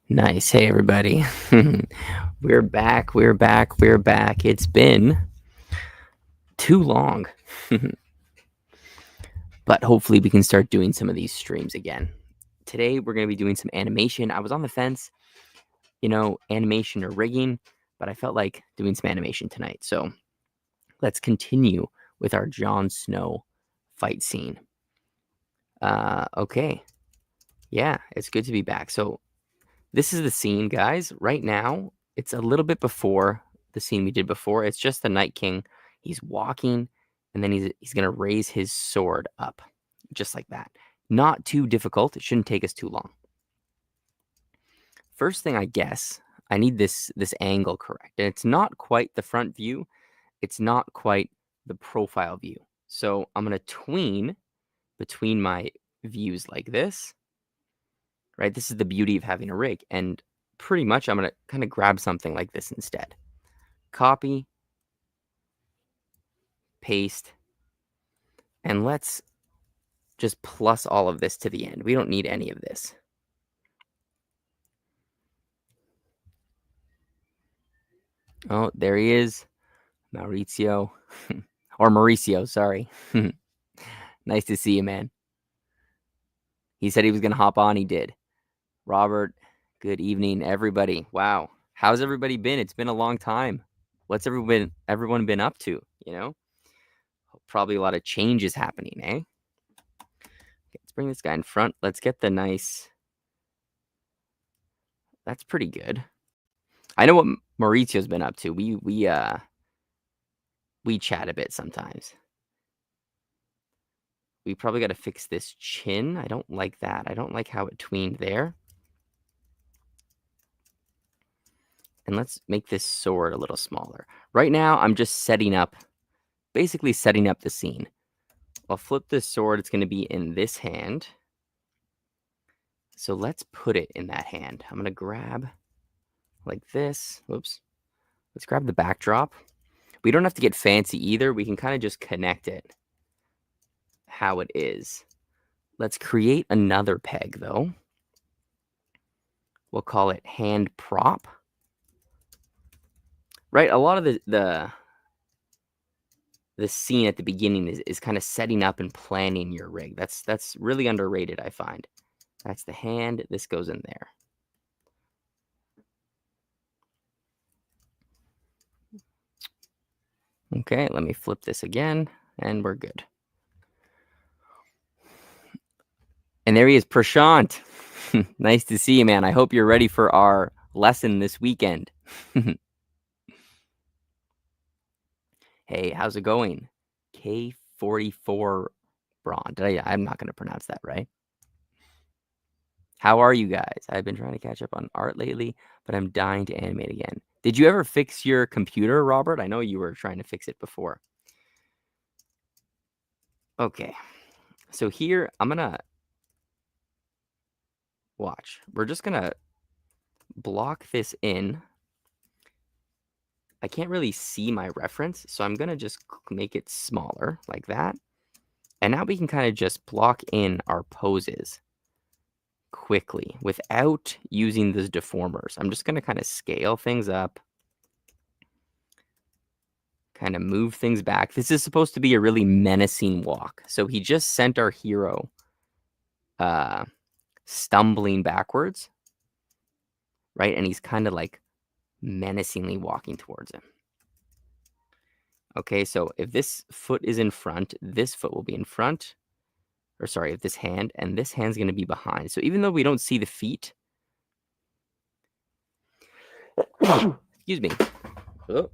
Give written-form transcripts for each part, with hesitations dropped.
Nice. Hey, everybody. We're back. We're back. We're back. It's been too long, but hopefully we can start doing some of these streams again. Today, we're going to be doing some animation. I was on the fence, animation or rigging, but I felt like doing some animation tonight. So let's continue with our Jon Snow fight scene. Okay. Yeah, it's good to be back. So this is the scene, guys. Right now, it's a little bit before the scene we did before. It's just the Night King. He's walking, and then he's going to raise his sword up, just like that. Not too difficult. It shouldn't take us too long. First thing, I guess, I need this angle correct. And it's not quite the front view. It's not quite the profile view. So I'm going to tween between my views like this. Right? This is the beauty of having a rig. And pretty much I'm going to kind of grab something like this instead. Copy, paste, and let's just plus all of this to the end. We don't need any of this. Oh, there he is. Mauricio. Or Mauricio, sorry. Nice to see you, man. He said he was going to hop on. He did. Robert, good evening, everybody. Wow. How's everybody been? It's been a long time. What's everyone been up to, Probably a lot of changes happening, eh? Okay, let's bring this guy in front. Let's get the nice... That's pretty good. I know what Mauricio's been up to. We chat a bit sometimes. We probably got to fix this chin. I don't like that. I don't like how it tweened there. And let's make this sword a little smaller. Right now, I'm just basically setting up the scene. I'll flip this sword. It's going to be in this hand. So let's put it in that hand. I'm going to grab like this. Whoops. Let's grab the backdrop. We don't have to get fancy either. We can kind of just connect it how it is. Let's create another peg, though. We'll call it hand prop. Right? A lot of the scene at the beginning is kind of setting up and planning your rig. That's really underrated, I find. That's the hand. This goes in there. Okay, let me flip this again, and we're good. And there he is, Prashant. Nice to see you, man. I hope you're ready for our lesson this weekend. Hey, how's it going? K44 Braun. I'm not going to pronounce that right. How are you guys? I've been trying to catch up on art lately, but I'm dying to animate again. Did you ever fix your computer, Robert? I know you were trying to fix it before. Okay. So here, I'm going to watch. We're just going to block this in. I can't really see my reference, so I'm going to just make it smaller like that. And now we can kind of just block in our poses quickly without using those deformers. I'm just going to kind of scale things up, kind of move things back. This is supposed to be a really menacing walk. So he just sent our hero stumbling backwards, right? And he's kind of like menacingly walking towards him. Okay, so if this foot is in front, this foot will be in front. Or sorry, if this hand, and this hand's going to be behind. So even though we don't see the feet, excuse me. Oh,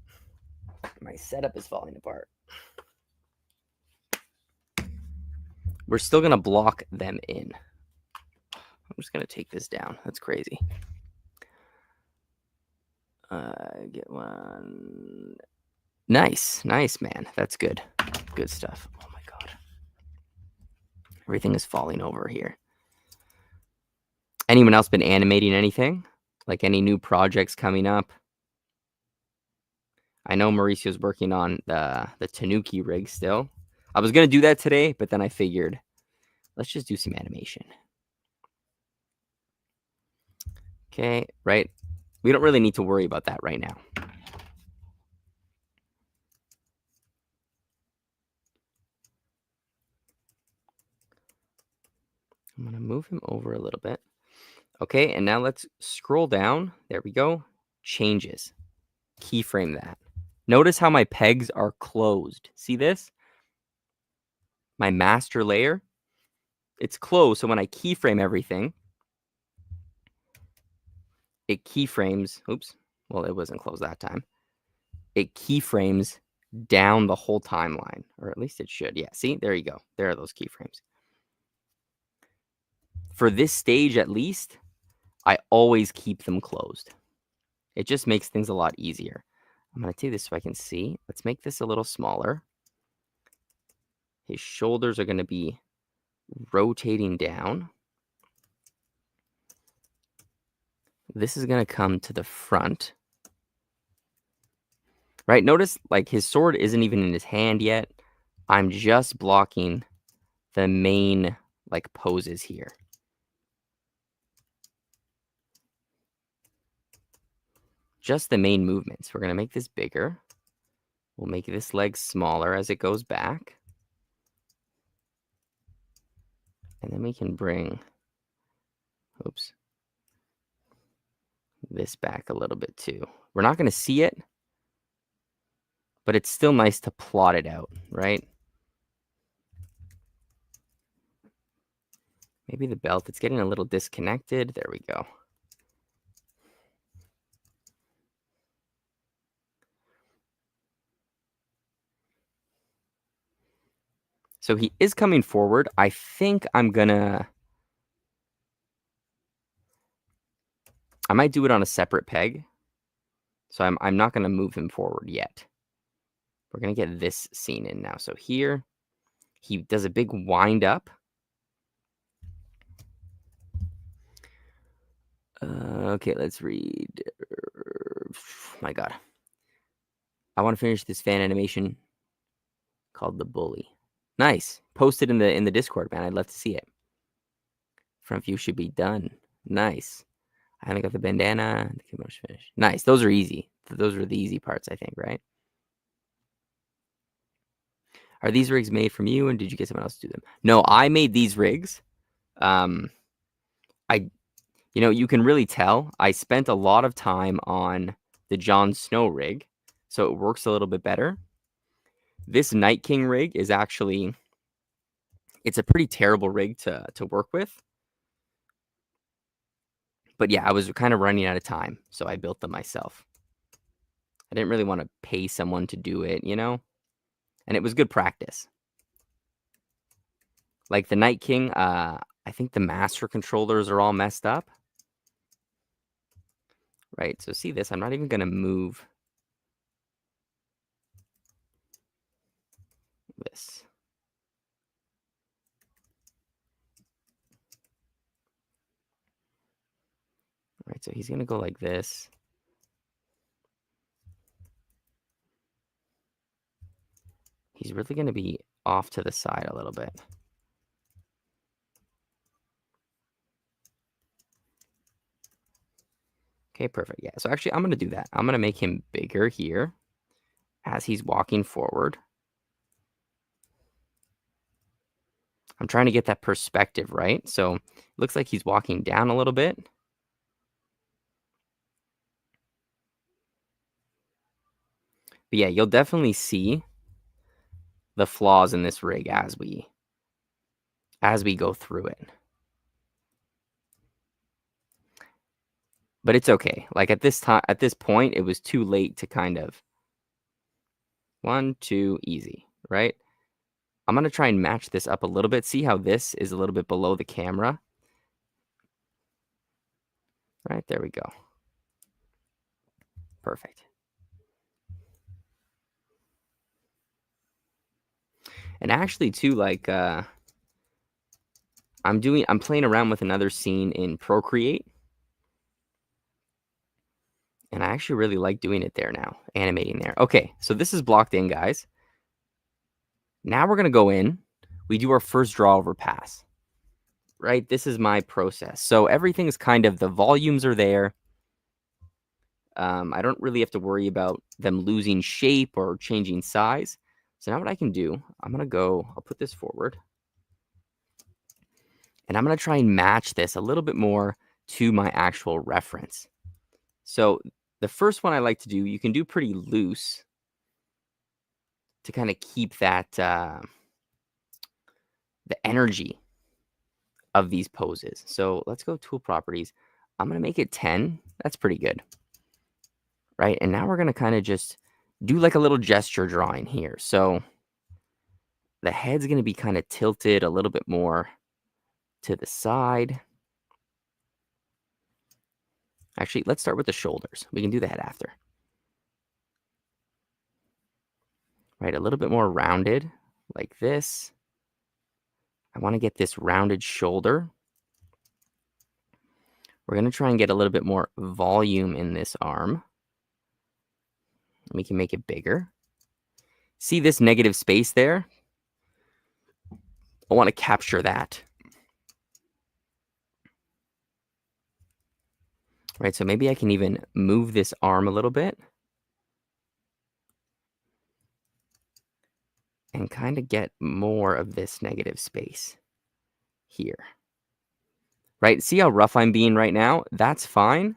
my setup is falling apart. We're still going to block them in. I'm just going to take this down. That's crazy. Get one. Nice, man. That's good. Good stuff. Oh my God. Everything is falling over here. Anyone else been animating anything? Like any new projects coming up? I know Mauricio's working on the Tanuki rig still. I was going to do that today, but then I figured, let's just do some animation. Okay, right? We don't really need to worry about that right now. I'm going to move him over a little bit. Okay, and now let's scroll down. There we go. Changes. Keyframe that. Notice how my pegs are closed. See this? My master layer. It's closed, so when I keyframe everything, it keyframes. Oops. Well, it wasn't closed that time. It keyframes down the whole timeline, or at least it should. Yeah, see? There you go. There are those keyframes. For this stage, at least, I always keep them closed. It just makes things a lot easier. I'm going to take this so I can see. Let's make this a little smaller. His shoulders are going to be rotating down. This is going to come to the front. Right? Notice like his sword isn't even in his hand yet. I'm just blocking the main like poses here. Just the main movements. We're going to make this bigger. We'll make this leg smaller as it goes back. And then we can bring, oops, this back a little bit too. We're not going to see it, but it's still nice to plot it out, right? Maybe the belt, it's getting a little disconnected. There we go. So he is coming forward. I think I might do it on a separate peg. So I'm not going to move him forward yet. We're going to get this scene in now. So here, he does a big wind up. Okay, let's read. My God. I want to finish this fan animation called The Bully. Nice. Post it in the Discord, man. I'd love to see it. Front view should be done. Nice. I haven't got the bandana. The kimono's finished. Nice. Those are easy. Those are the easy parts, I think, right? Are these rigs made from you, and did you get someone else to do them? No, I made these rigs. You can really tell. I spent a lot of time on the Jon Snow rig, so it works a little bit better. This Night King rig is actually, it's a pretty terrible rig to work with. But yeah, I was kind of running out of time, so I built them myself. I didn't really want to pay someone to do it, and it was good practice. Like the Night King, I think the master controllers are all messed up. Right, so see this, I'm not even going to move this. Right, so he's going to go like this. He's really going to be off to the side a little bit. Okay, perfect. Yeah, so actually I'm going to do that. I'm going to make him bigger here as he's walking forward. I'm trying to get that perspective, right? So it looks like he's walking down a little bit. But yeah, you'll definitely see the flaws in this rig as we go through it. But it's okay. Like at this point, it was too late to kind of 1, 2, easy, right? I'm going to try and match this up a little bit. See how this is a little bit below the camera? Right, there we go. Perfect. And actually, too, like, I'm playing around with another scene in Procreate. And I actually really like doing it there now, animating there. Okay, so this is blocked in, guys. Now we're going to go in. We do our first draw over pass. right? This is my process. So everything's kind of, the volumes are there. I don't really have to worry about them losing shape or changing size. So now what I can do, I'll put this forward. And I'm going to try and match this a little bit more to my actual reference. So the first one I like to do, you can do pretty loose to kind of keep that the energy of these poses. So let's go tool properties. I'm going to make it 10. That's pretty good. Right? And now we're going to kind of just do like a little gesture drawing here. So the head's going to be kind of tilted a little bit more to the side. Actually, let's start with the shoulders. We can do the head after. Right? A little bit more rounded like this. I want to get this rounded shoulder. We're going to try and get a little bit more volume in this arm. We can make it bigger. See this negative space there? I want to capture that. Right, so maybe I can even move this arm a little bit and kind of get more of this negative space here. Right, see how rough I'm being right now? That's fine,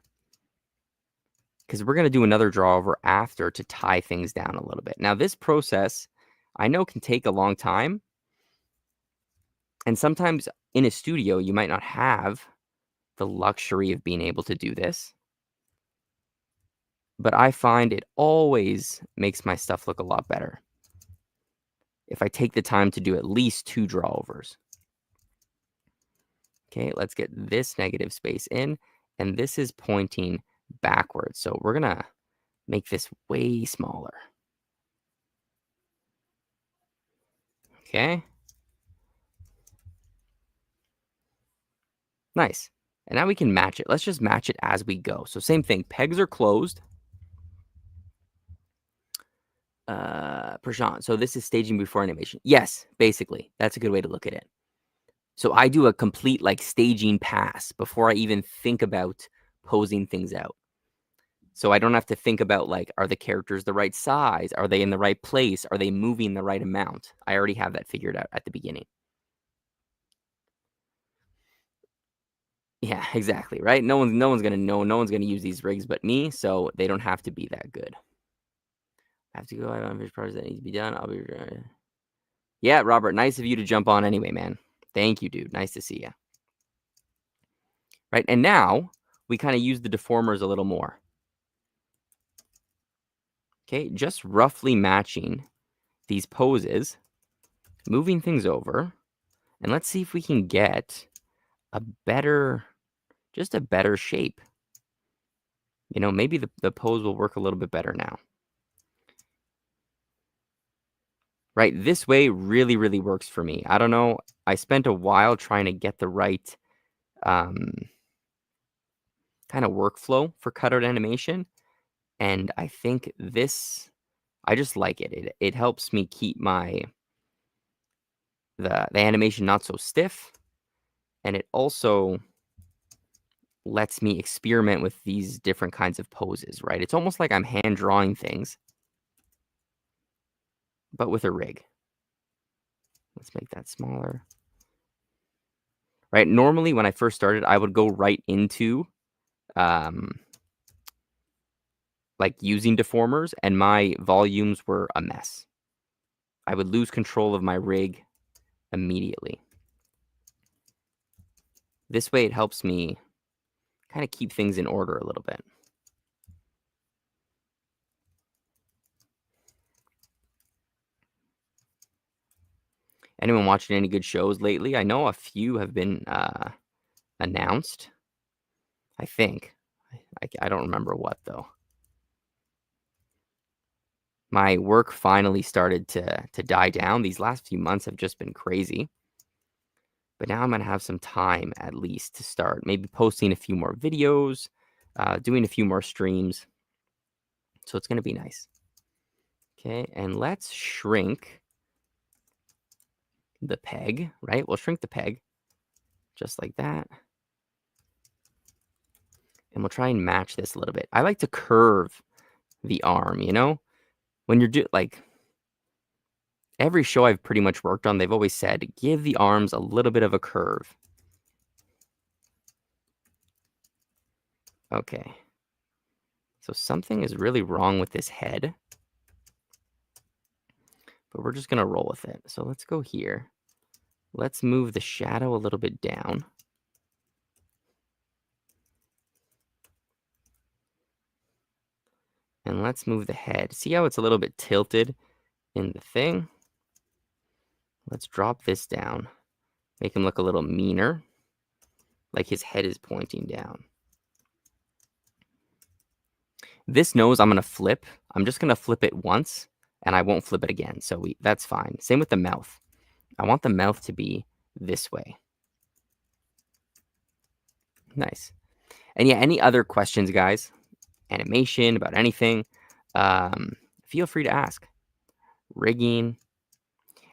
because we're going to do another draw over after to tie things down a little bit. Now, this process, I know, can take a long time. And sometimes in a studio, you might not have the luxury of being able to do this. But I find it always makes my stuff look a lot better if I take the time to do at least 2 drawovers. Okay, let's get this negative space in, and this is pointing backwards. So we're going to make this way smaller. Okay. Nice. And now we can match it. Let's just match it as we go. So same thing. Pegs are closed. Prashant, so this is staging before animation. Yes, basically. That's a good way to look at it. So I do a complete like staging pass before I even think about posing things out. So I don't have to think about like, are the characters the right size? Are they in the right place? Are they moving the right amount? I already have that figured out at the beginning. Yeah, exactly, right? No one's gonna know. No one's gonna use these rigs but me, so they don't have to be that good. I have to go. I have unfinished projects that need to be done. I'll be. Yeah, Robert. Nice of you to jump on anyway, man. Thank you, dude. Nice to see you. Right, and now we kind of use the deformers a little more. Okay, just roughly matching these poses, moving things over, and let's see if we can get a better shape. You know, maybe the pose will work a little bit better now. Right, this way really, really works for me. I don't know. I spent a while trying to get the right kind of workflow for cutout animation. And I think this, I just like it. It helps me keep the animation not so stiff. And it also lets me experiment with these different kinds of poses, right? It's almost like I'm hand drawing things, but with a rig. Let's make that smaller. Right, normally when I first started, I would go right into like using deformers, and my volumes were a mess. I would lose control of my rig immediately. This way it helps me kind of keep things in order a little bit. Anyone watching any good shows lately? I know a few have been announced. I think. I don't remember what, though. My work finally started to die down. These last few months have just been crazy. But now I'm going to have some time at least to start maybe posting a few more videos, doing a few more streams. So it's going to be nice. Okay, and let's shrink the peg, right? We'll shrink the peg. just like that. And we'll try and match this a little bit. I like to curve the arm, you know? When you're like, every show I've pretty much worked on, they've always said, give the arms a little bit of a curve. Okay. So something is really wrong with this head. But we're just going to roll with it. So let's go here. Let's move the shadow a little bit down. And let's move the head. See how it's a little bit tilted in the thing? Let's drop this down. Make him look a little meaner. Like his head is pointing down. This nose I'm going to flip. I'm just going to flip it once. And I won't flip it again. So that's fine. Same with the mouth. I want the mouth to be this way. Nice. And yeah, any other questions, guys? Animation, about anything, feel free to ask. Rigging.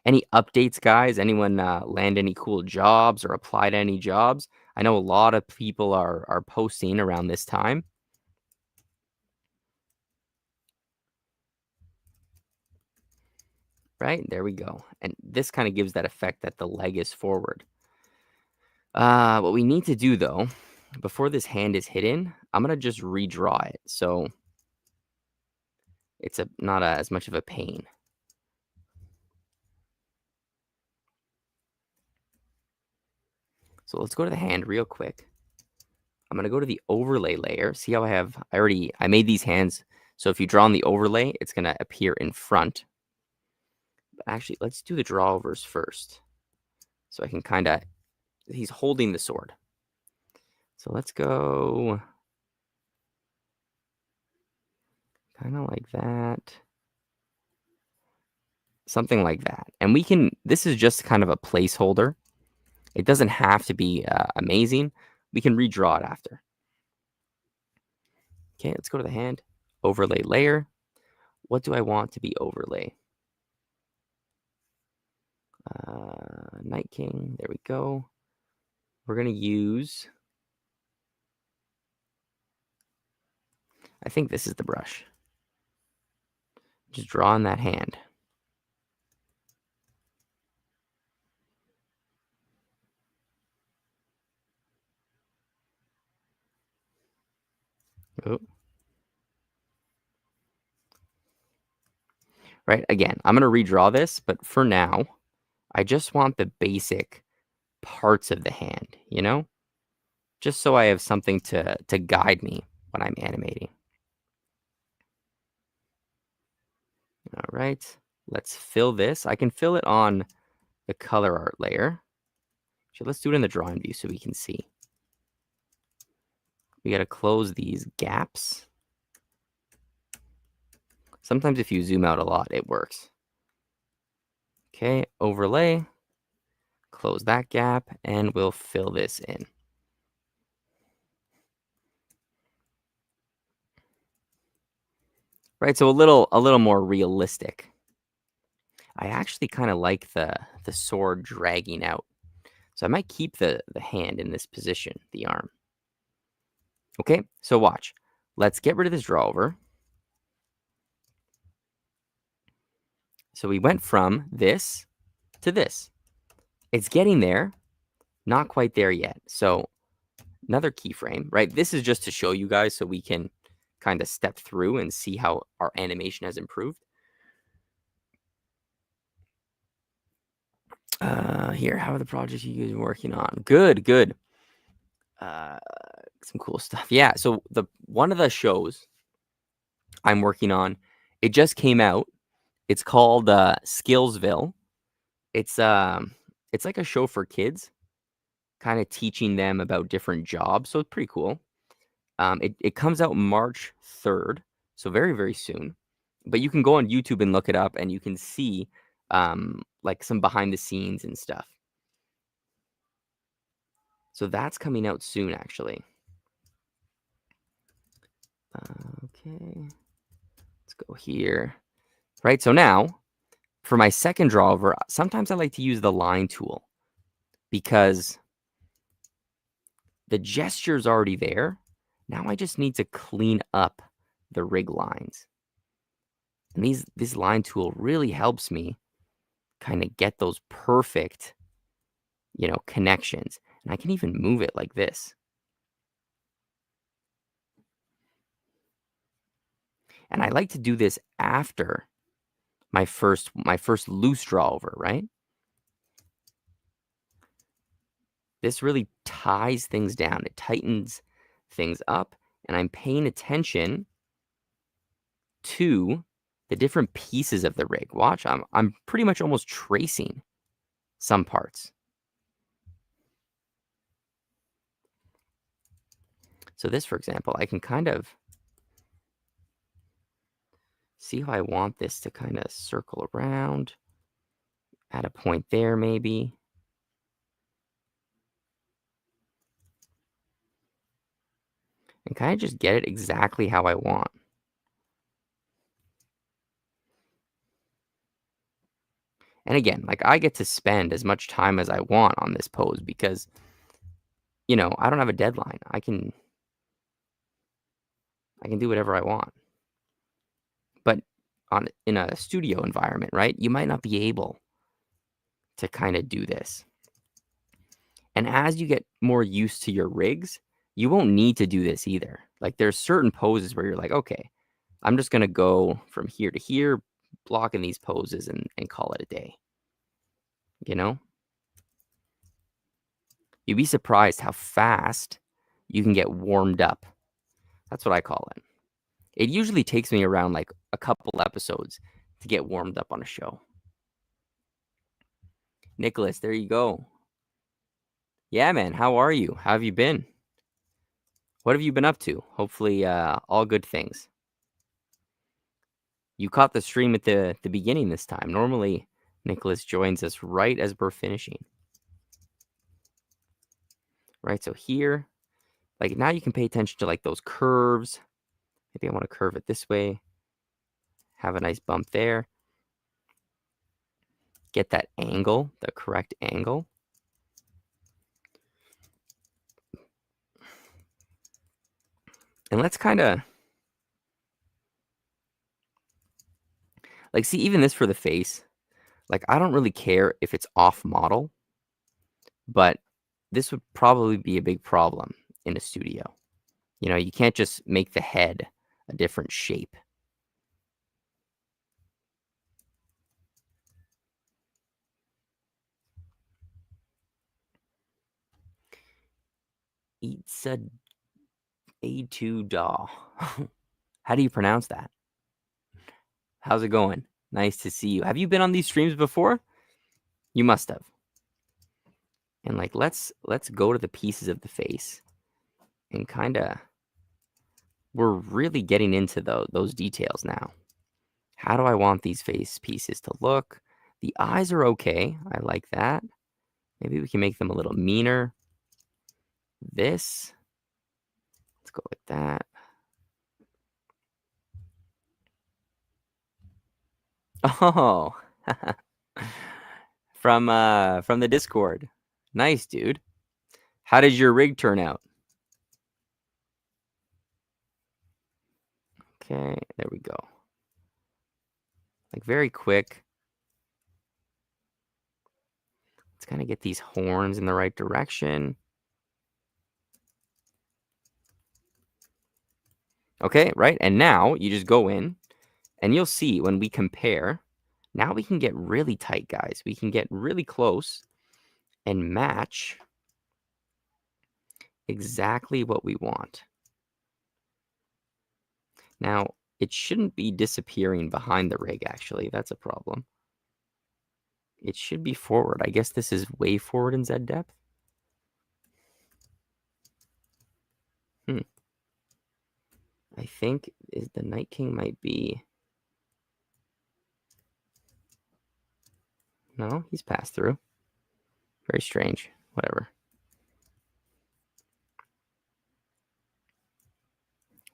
Any updates, guys? Anyone land any cool jobs or apply to any jobs? I know a lot of people are posting around this time. Right? There we go. And this kind of gives that effect that the leg is forward. What we need to do, though, before this hand is hidden, I'm going to just redraw it. So it's not as much of a pain. So let's go to the hand real quick. I'm going to go to the overlay layer. See how I made these hands. So if you draw on the overlay, it's going to appear in front. But actually, let's do the drawovers first. So I can he's holding the sword. So let's go kind of like that. Something like that. And this is just kind of a placeholder. It doesn't have to be amazing. We can redraw it after. Okay, let's go to the hand. Overlay layer. What do I want to be overlay? Night King. There we go. We're going to use... I think this is the brush. Just draw on that hand. Oh. Right, again, I'm going to redraw this, but for now, I just want the basic parts of the hand, you know? Just so I have something to guide me when I'm animating. All right, let's fill this. I can fill it on the color art layer. So let's do it in the drawing view so we can see. We got to close these gaps. Sometimes if you zoom out a lot, it works. Okay, overlay. Close that gap, and we'll fill this in. Right, so a little more realistic. I actually kind of like the sword dragging out. So I might keep the hand in this position, the arm. Okay, so watch. Let's get rid of this drawover. So we went from this to this. It's getting there, not quite there yet. So another keyframe, right? This is just to show you guys so we can kind of step through and see how our animation has improved. Here, how are the projects you guys are working on? Good. Some cool stuff. Yeah, so one of the shows I'm working on, it just came out. It's called Skillsville. It's like a show for kids, kind of teaching them about different jobs. So it's pretty cool. It comes out March 3rd, so very, very soon. But you can go on YouTube and look it up, and you can see like some behind the scenes and stuff. So that's coming out soon, actually. Okay, let's go here. Right, so now for my second drawover, sometimes I like to use the line tool because the gesture's already there. Now I just need to clean up the rig lines. And this line tool really helps me kind of get those perfect, connections. And I can even move it like this. And I like to do this after my first loose draw over, right? This really ties things down. It tightens things up, and I'm paying attention to the different pieces of the rig. Watch, I'm pretty much almost tracing some parts. So this, for example, I can kind of see how I want this to kind of circle around at a point there, maybe. And kind of just get it exactly how I want. And again, like I get to spend as much time as I want on this pose because, I don't have a deadline. I can do whatever I want. But in a studio environment, right, you might not be able to kind of do this. And as you get more used to your rigs, you won't need to do this either. Like there's certain poses where you're like, okay, I'm just going to go from here to here, blocking these poses and call it a day. You'd be surprised how fast you can get warmed up. That's what I call it. It usually takes me around like a couple episodes to get warmed up on a show. Nicholas, there you go. Yeah, man. How are you? How have you been? What have you been up to? Hopefully, all good things. You caught the stream at the beginning this time. Normally, Nicholas joins us right as we're finishing. Right, so here, like now you can pay attention to like those curves. Maybe I want to curve it this way. Have a nice bump there. Get that angle, the correct angle. And let's kind of like see even this for the face. Like I don't really care if it's off model, but this would probably be a big problem in a studio. You can't just make the head a different shape. It's A2 DAW. How do you pronounce that? How's it going? Nice to see you. Have you been on these streams before? You must have. And like let's go to the pieces of the face and kind of we're really getting into those details now. How do I want these face pieces to look? The eyes are okay. I like that. Maybe we can make them a little meaner. This. Let's go with that. Oh. From the Discord. Nice, dude. How did your rig turn out? Okay, there we go. Like very quick. Let's kind of get these horns in the right direction. Okay, right? And now you just go in and you'll see when we compare, now we can get really tight, guys. We can get really close and match exactly what we want. Now, it shouldn't be disappearing behind the rig, actually. That's a problem. It should be forward. I guess this is way forward in Z depth. I think the Night King might be... No, he's passed through. Very strange. Whatever.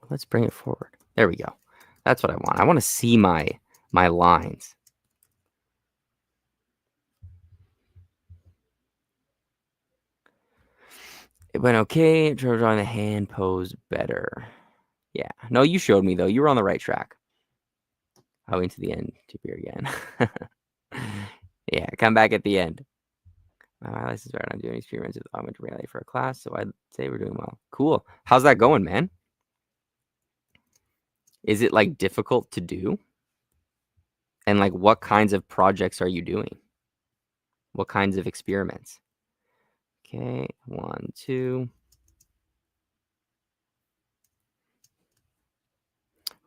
Let's bring it forward. There we go. That's what I want. I want to see my lines. It went okay. Drawing the hand pose better. Yeah. No, you showed me, though. You were on the right track. Oh, into the end to beer again. Yeah, come back at the end. My license right. I'm doing experiments with augmented reality for a class, so I'd say we're doing well. Cool. How's that going, man? Is it like difficult to do? And like what kinds of projects are you doing? What kinds of experiments? Okay, 1, 2.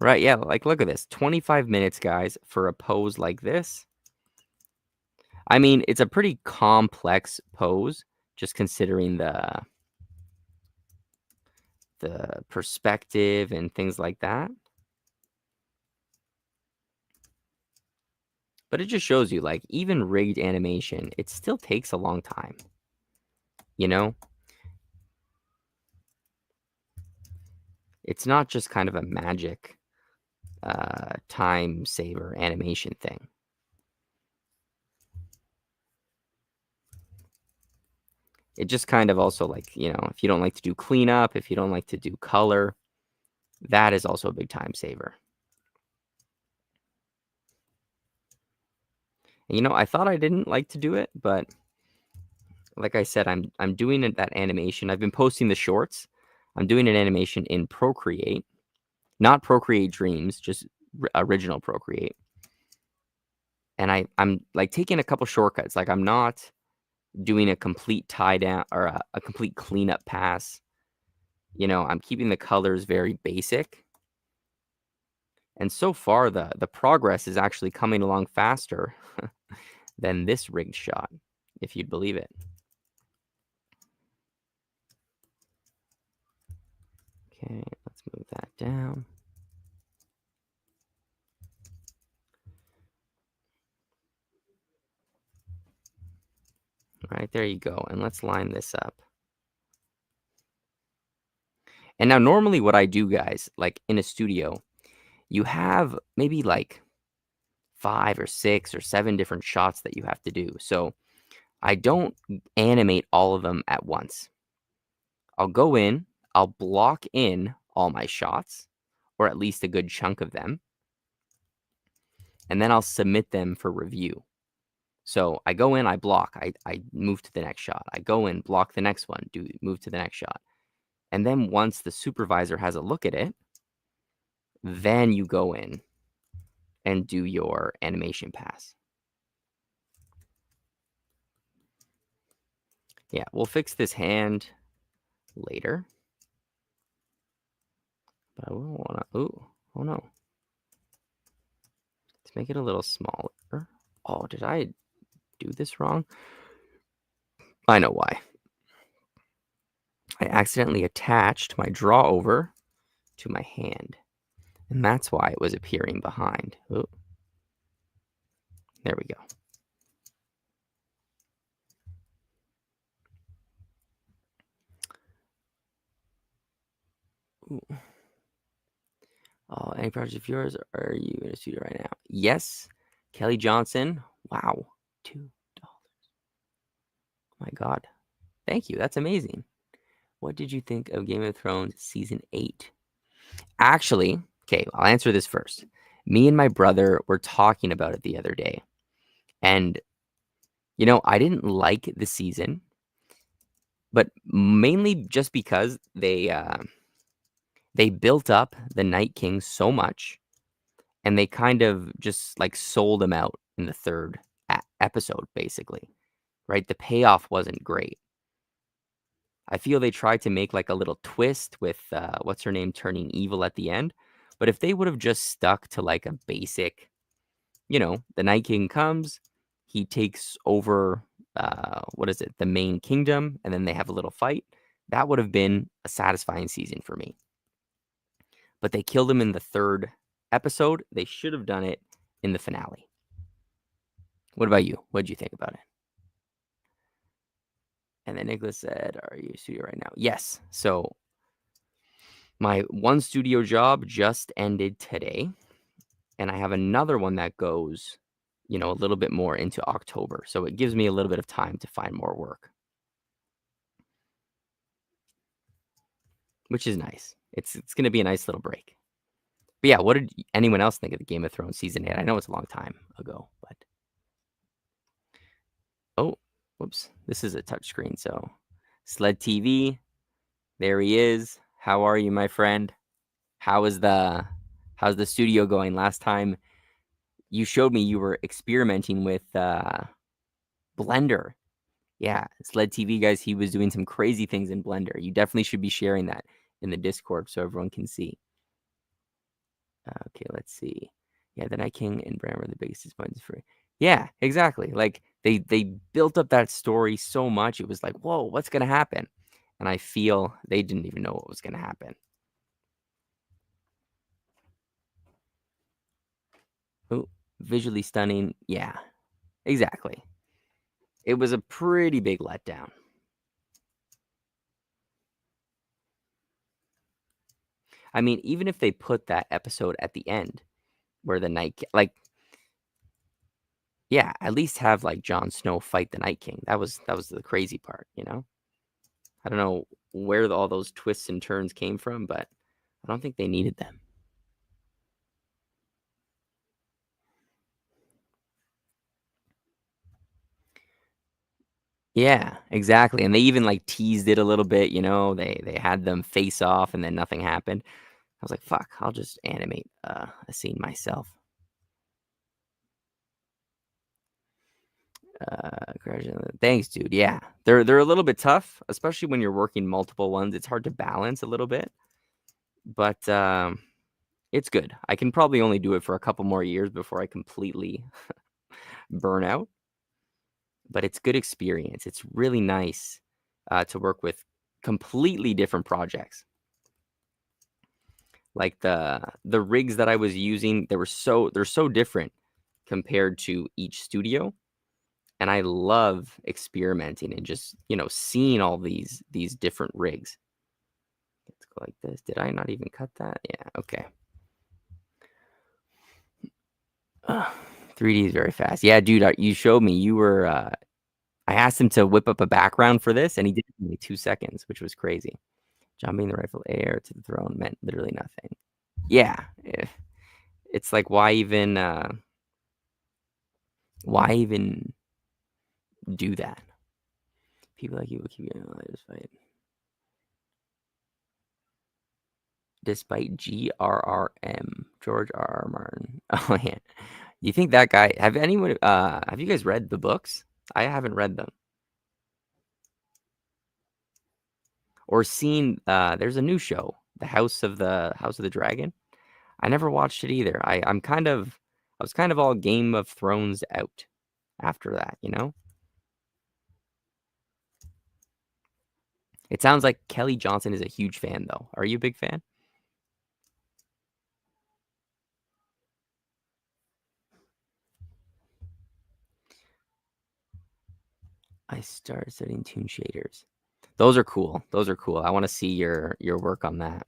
Right, yeah, like look at this. 25 minutes, guys, for a pose like this. I mean, it's a pretty complex pose, just considering the perspective and things like that. But it just shows you, like, even rigged animation, it still takes a long time. You know? It's not just kind of a magic time saver animation thing. It just kind of also, like, you know, if you don't like to do cleanup, if you don't like to do color, that is also a big time saver. And, you know, I thought I didn't like to do it, but like I said, I'm doing it, that animation. I've been posting the shorts. I'm doing an animation in Procreate, not Procreate Dreams, just original Procreate. And I'm like taking a couple shortcuts. Like I'm not doing a complete tie down or a complete cleanup pass. You know, I'm keeping the colors very basic. And so far, the progress is actually coming along faster than this rigged shot, if you'd believe it. Okay, let's move that down. All right, there you go. And let's line this up. And now normally what I do, guys, like in a studio, you have maybe like 5 or 6 or 7 different shots that you have to do. So I don't animate all of them at once. I'll go in, I'll block in all my shots, or at least a good chunk of them, and then I'll submit them for review. So I go in, I block, I move to the next shot. I go in, block the next one, move to the next shot. And then once the supervisor has a look at it, then you go in and do your animation pass. Yeah, we'll fix this hand later. But I will want to, oh no. Let's make it a little smaller. Oh, did I do this wrong? I know why. I accidentally attached my draw over to my hand. And that's why it was appearing behind. Ooh. There we go. Ooh. Oh, any project of yours? Are you in a studio right now? Yes. Kelly Johnson. Wow. $2. My God. Thank you. That's amazing. What did you think of Game of Thrones Season 8? Actually, okay, I'll answer this first. Me and my brother were talking about it the other day. And, you know, I didn't like the season, but mainly just because they built up the Night King so much, and they kind of just like sold him out in the third episode, basically, right? The payoff wasn't great. I feel they tried to make like a little twist with what's her name turning evil at the end. But if they would have just stuck to like a basic, you know, the Night King comes, he takes over, what is it, the main kingdom, and then they have a little fight, that would have been a satisfying season for me. But they killed him in the third episode. They should have done it in the finale. What about you? What did you think about it? And then Nicholas said, are you in studio right now? Yes. So my one studio job just ended today. And I have another one that goes, you know, a little bit more into October. So it gives me a little bit of time to find more work. which is nice. It's gonna be a nice little break. But yeah, what did anyone else think of the Game of Thrones season 8? I know it's a long time ago, but oh, whoops, this is a touchscreen, so Sled TV, there he is. How are you, my friend? How's the studio going? Last time you showed me you were experimenting with Blender. Yeah, Sled TV, guys, he was doing some crazy things in Blender. You definitely should be sharing that in the Discord so everyone can see. Okay, let's see. Yeah, the Night King and Bran were the biggest disappointments for. Yeah, exactly. Like they built up that story so much. It was like, whoa, what's gonna happen? And I feel they didn't even know what was gonna happen. Oh, visually stunning. Yeah, exactly. It was a pretty big letdown. I mean, even if they put that episode at the end where the like, yeah, at least have like Jon Snow fight the Night King. That was the crazy part, you know? I don't know where all those twists and turns came from, but I don't think they needed them. Yeah, exactly. And they even like teased it a little bit, you know. They had them face off and then nothing happened. I was like, fuck, I'll just animate a scene myself. Thanks, dude. Yeah. They're a little bit tough, especially when you're working multiple ones. It's hard to balance a little bit. But it's good. I can probably only do it for a couple more years before I completely burn out. But it's good experience. It's really nice to work with completely different projects. Like the rigs that I was using, they're so different compared to each studio. And I love experimenting and just, you know, seeing all these different rigs. Let's go like this. Did I not even cut that? Yeah, okay. 3D is very fast. Yeah, dude, you showed me. You were I asked him to whip up a background for this, and he did it in like 2 seconds, which was crazy. Jumping the rightful heir to the throne meant literally nothing. Yeah, it's like why even do that? People like you will keep getting alive despite GRRM, George R. R. Martin. Oh yeah, you think that guy? Have you guys read the books? I haven't read them or seen. There's a new show, The House of the Dragon. I never watched it either. I was kind of all Game of Thrones out after that, you know? It sounds like Kelly Johnson is a huge fan though. Are you a big fan? I started studying Toon Shaders. Those are cool. Those are cool. I want to see your work on that.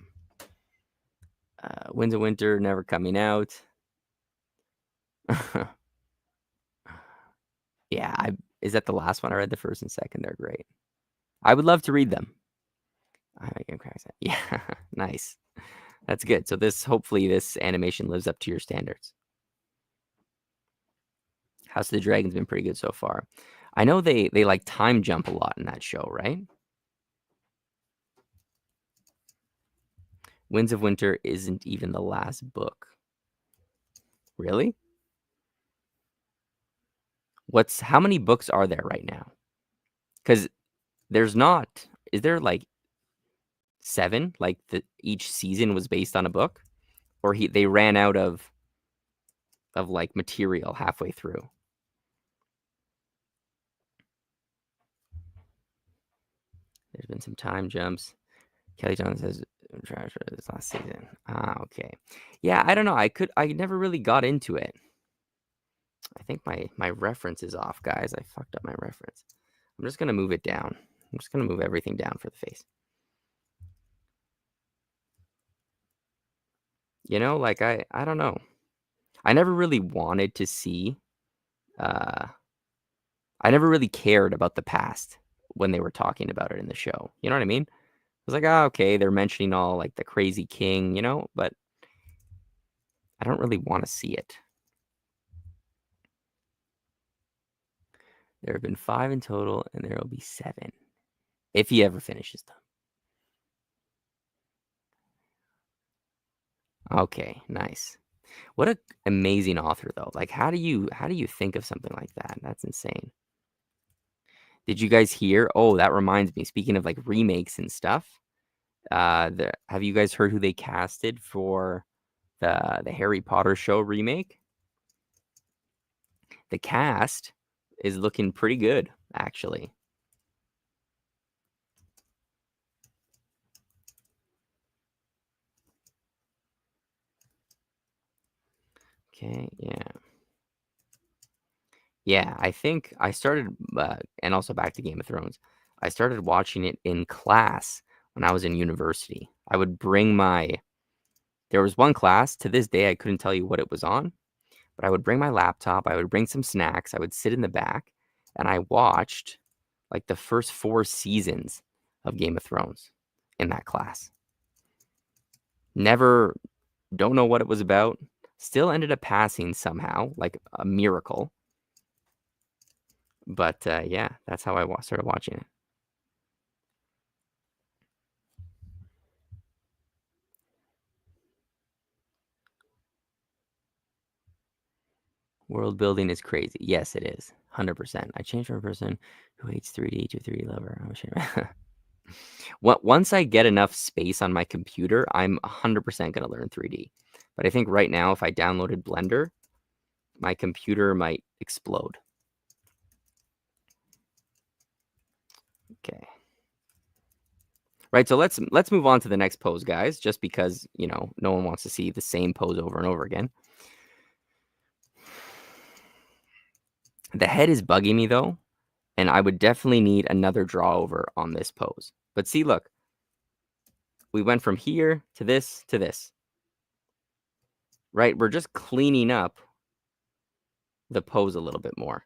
Winds of Winter never coming out. Yeah, is that the last one? I read the first and second. They're great. I would love to read them. I can crack that. Yeah, nice. That's good. So hopefully this animation lives up to your standards. House of the Dragon's been pretty good so far. I know they like time jump a lot in that show, right? Winds of Winter isn't even the last book. Really? How many books are there right now? Because there's not. Is there like 7? Like each season was based on a book, or they ran out of like material halfway through. There's been some time jumps. Kelly Johnson says trash this last season. Okay. Yeah, I don't know. I never really got into it. I think my reference is off, guys. I fucked up my reference. I'm just gonna move it down. I'm just gonna move everything down for the face. You know, like I don't know. I never really wanted to see. I never really cared about the past when they were talking about it in the show. You know what I mean? was like, oh, okay, they're mentioning all like the crazy king, but I don't really want to see it. There have been 5 in total, and there will be 7 if he ever finishes them. Okay, nice. What an amazing author, though. Like, how do you think of something like that? That's insane. Did you guys hear? Oh, that reminds me. Speaking of like remakes and stuff, have you guys heard who they casted for the Harry Potter show remake? The cast is looking pretty good, actually. Okay, yeah. Yeah, I think I started, and also back to Game of Thrones. I started watching it in class when I was in university. I would bring there was one class, to this day, I couldn't tell you what it was on, but I would bring my laptop, I would bring some snacks, I would sit in the back, and I watched like the first 4 seasons of Game of Thrones in that class. Never, don't know what it was about. Still ended up passing somehow, like a miracle. But yeah, that's how I started watching it. World building is crazy. Yes, it is. 100%. I changed from a person who hates 3D to 3D lover. I wish once I get enough space on my computer, I'm 100% going to learn 3D. But I think right now, if I downloaded Blender, my computer might explode. Okay. Right, so let's move on to the next pose, guys, just because, no one wants to see the same pose over and over again. The head is bugging me, though, and I would definitely need another draw over on this pose. But see, look. We went from here to this to this. Right? We're just cleaning up the pose a little bit more.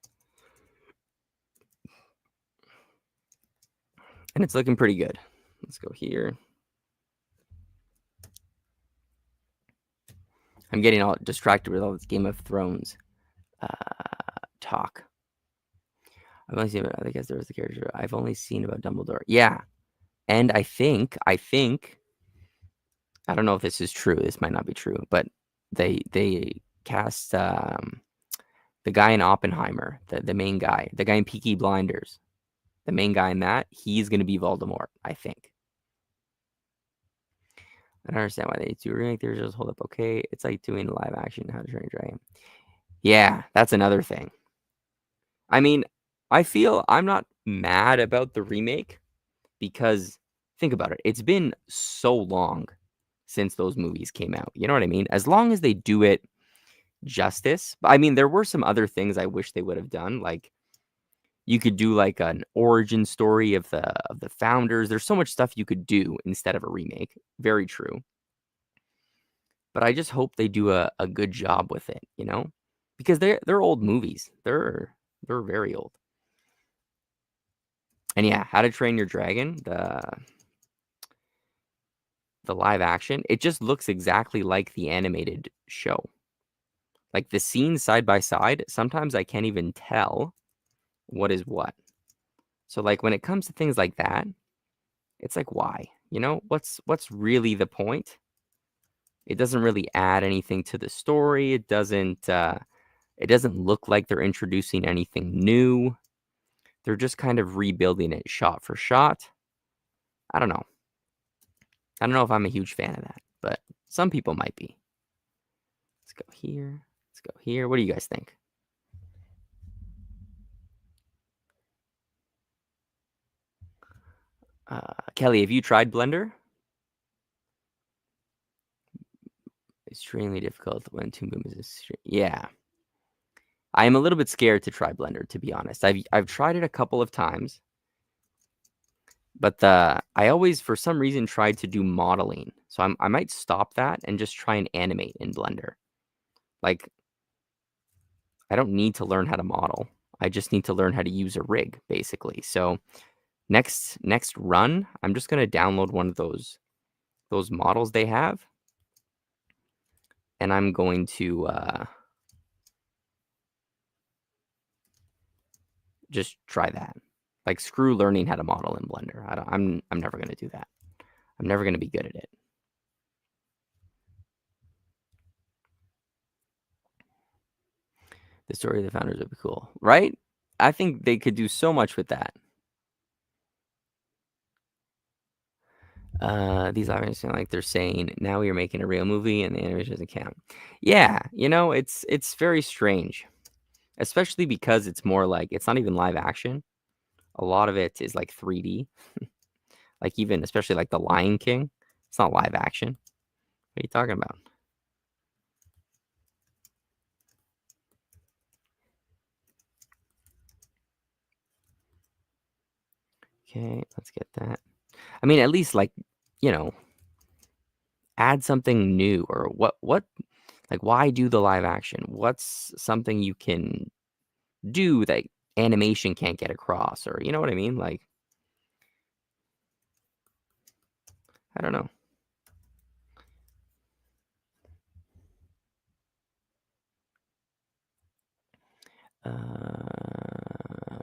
And it's looking pretty good. Let's go here. I'm getting all distracted with all this Game of Thrones talk. I've only seen about, I guess there was the character. I've only seen about Dumbledore. Yeah. And I think, I don't know if this is true. This might not be true, but they cast the guy in Oppenheimer, the main guy, the guy in Peaky Blinders, the main guy in that, he's going to be Voldemort, I think. I don't understand why they do remake. They just hold up okay. It's like doing live action How to Train Your Dragon. Yeah, that's another thing. I mean, I feel I'm not mad about the remake because think about it. It's been so long since those movies came out. You know what I mean? As long as they do it justice. I mean, there were some other things I wish they would have done. Like you could do like an origin story of the founders. There's so much stuff you could do instead of a remake. Very true. But I just hope they do a good job with it, because they're old movies. They're very old. And yeah, How to Train Your Dragon, the live action, it just looks exactly like the animated show. Like the scenes side by side, sometimes I can't even tell what is what. So like when it comes to things like that, it's like why? What's really the point? It doesn't really add anything to the story. It doesn't look like they're introducing anything new. They're just kind of rebuilding it shot for shot. I don't know. I don't know if I'm a huge fan of that, but some people might be. Let's go here. Let's go here. What do you guys think? Kelly, have you tried Blender? Extremely difficult when Toon Boom is yeah. I am a little bit scared to try Blender, to be honest. I've tried it a couple of times, but I always, for some reason, tried to do modeling. So I might stop that and just try and animate in Blender. Like, I don't need to learn how to model. I just need to learn how to use a rig, basically. So Next run, I'm just gonna download one of those models they have, and I'm going to just try that. Like, screw learning how to model in Blender. I'm never gonna do that. I'm never gonna be good at it. The story of the founders would be cool, right? I think they could do so much with that. These obviously sound like they're saying, now we are making a real movie and the animation doesn't count. Yeah, it's very strange, especially because it's more like it's not even live action. A lot of it is like 3D, like even especially like The Lion King. It's not live action. What are you talking about? Okay, let's get that. I mean, at least like, you know, add something new or what like why do the live action? What's something you can do that animation can't get across, or you know what I mean? Like, I don't know.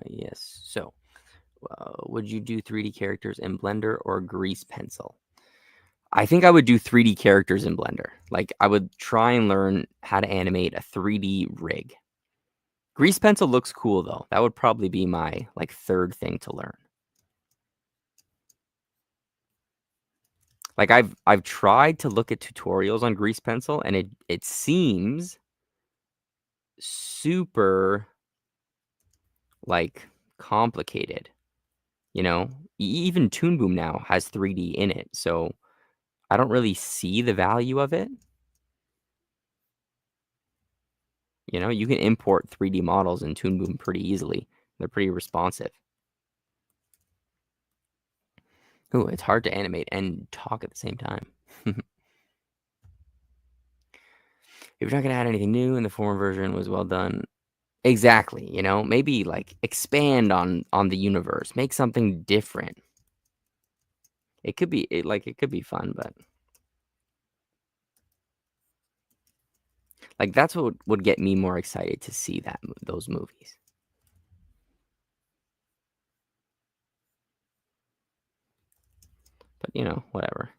Yes. So, would you do 3D characters in Blender or Grease Pencil? I think I would do 3D characters in Blender. Like, I would try and learn how to animate a 3D rig. Grease Pencil looks cool though. That would probably be my like third thing to learn. Like I've tried to look at tutorials on Grease Pencil and it seems super like complicated. Even Toon Boom now has 3D in it, so I don't really see the value of it. You can import 3D models in Toon Boom pretty easily. They're pretty responsive. Ooh, it's hard to animate and talk at the same time. If you're not gonna add anything new and the former version was well done. Exactly, maybe like expand on the universe, make something different. It could be it could be fun, but like that's what would get me more excited to see those movies. But whatever.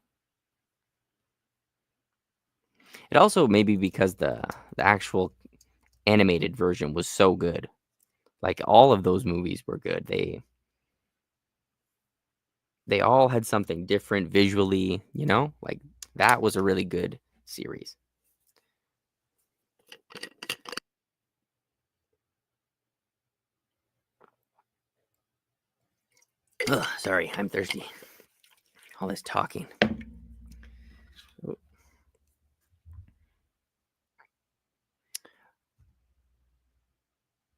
It also may be because the actual animated version was so good. Like all of those movies were good. They all had something different visually, like that was a really good series. Ugh, sorry, I'm thirsty. All this talking. Oh.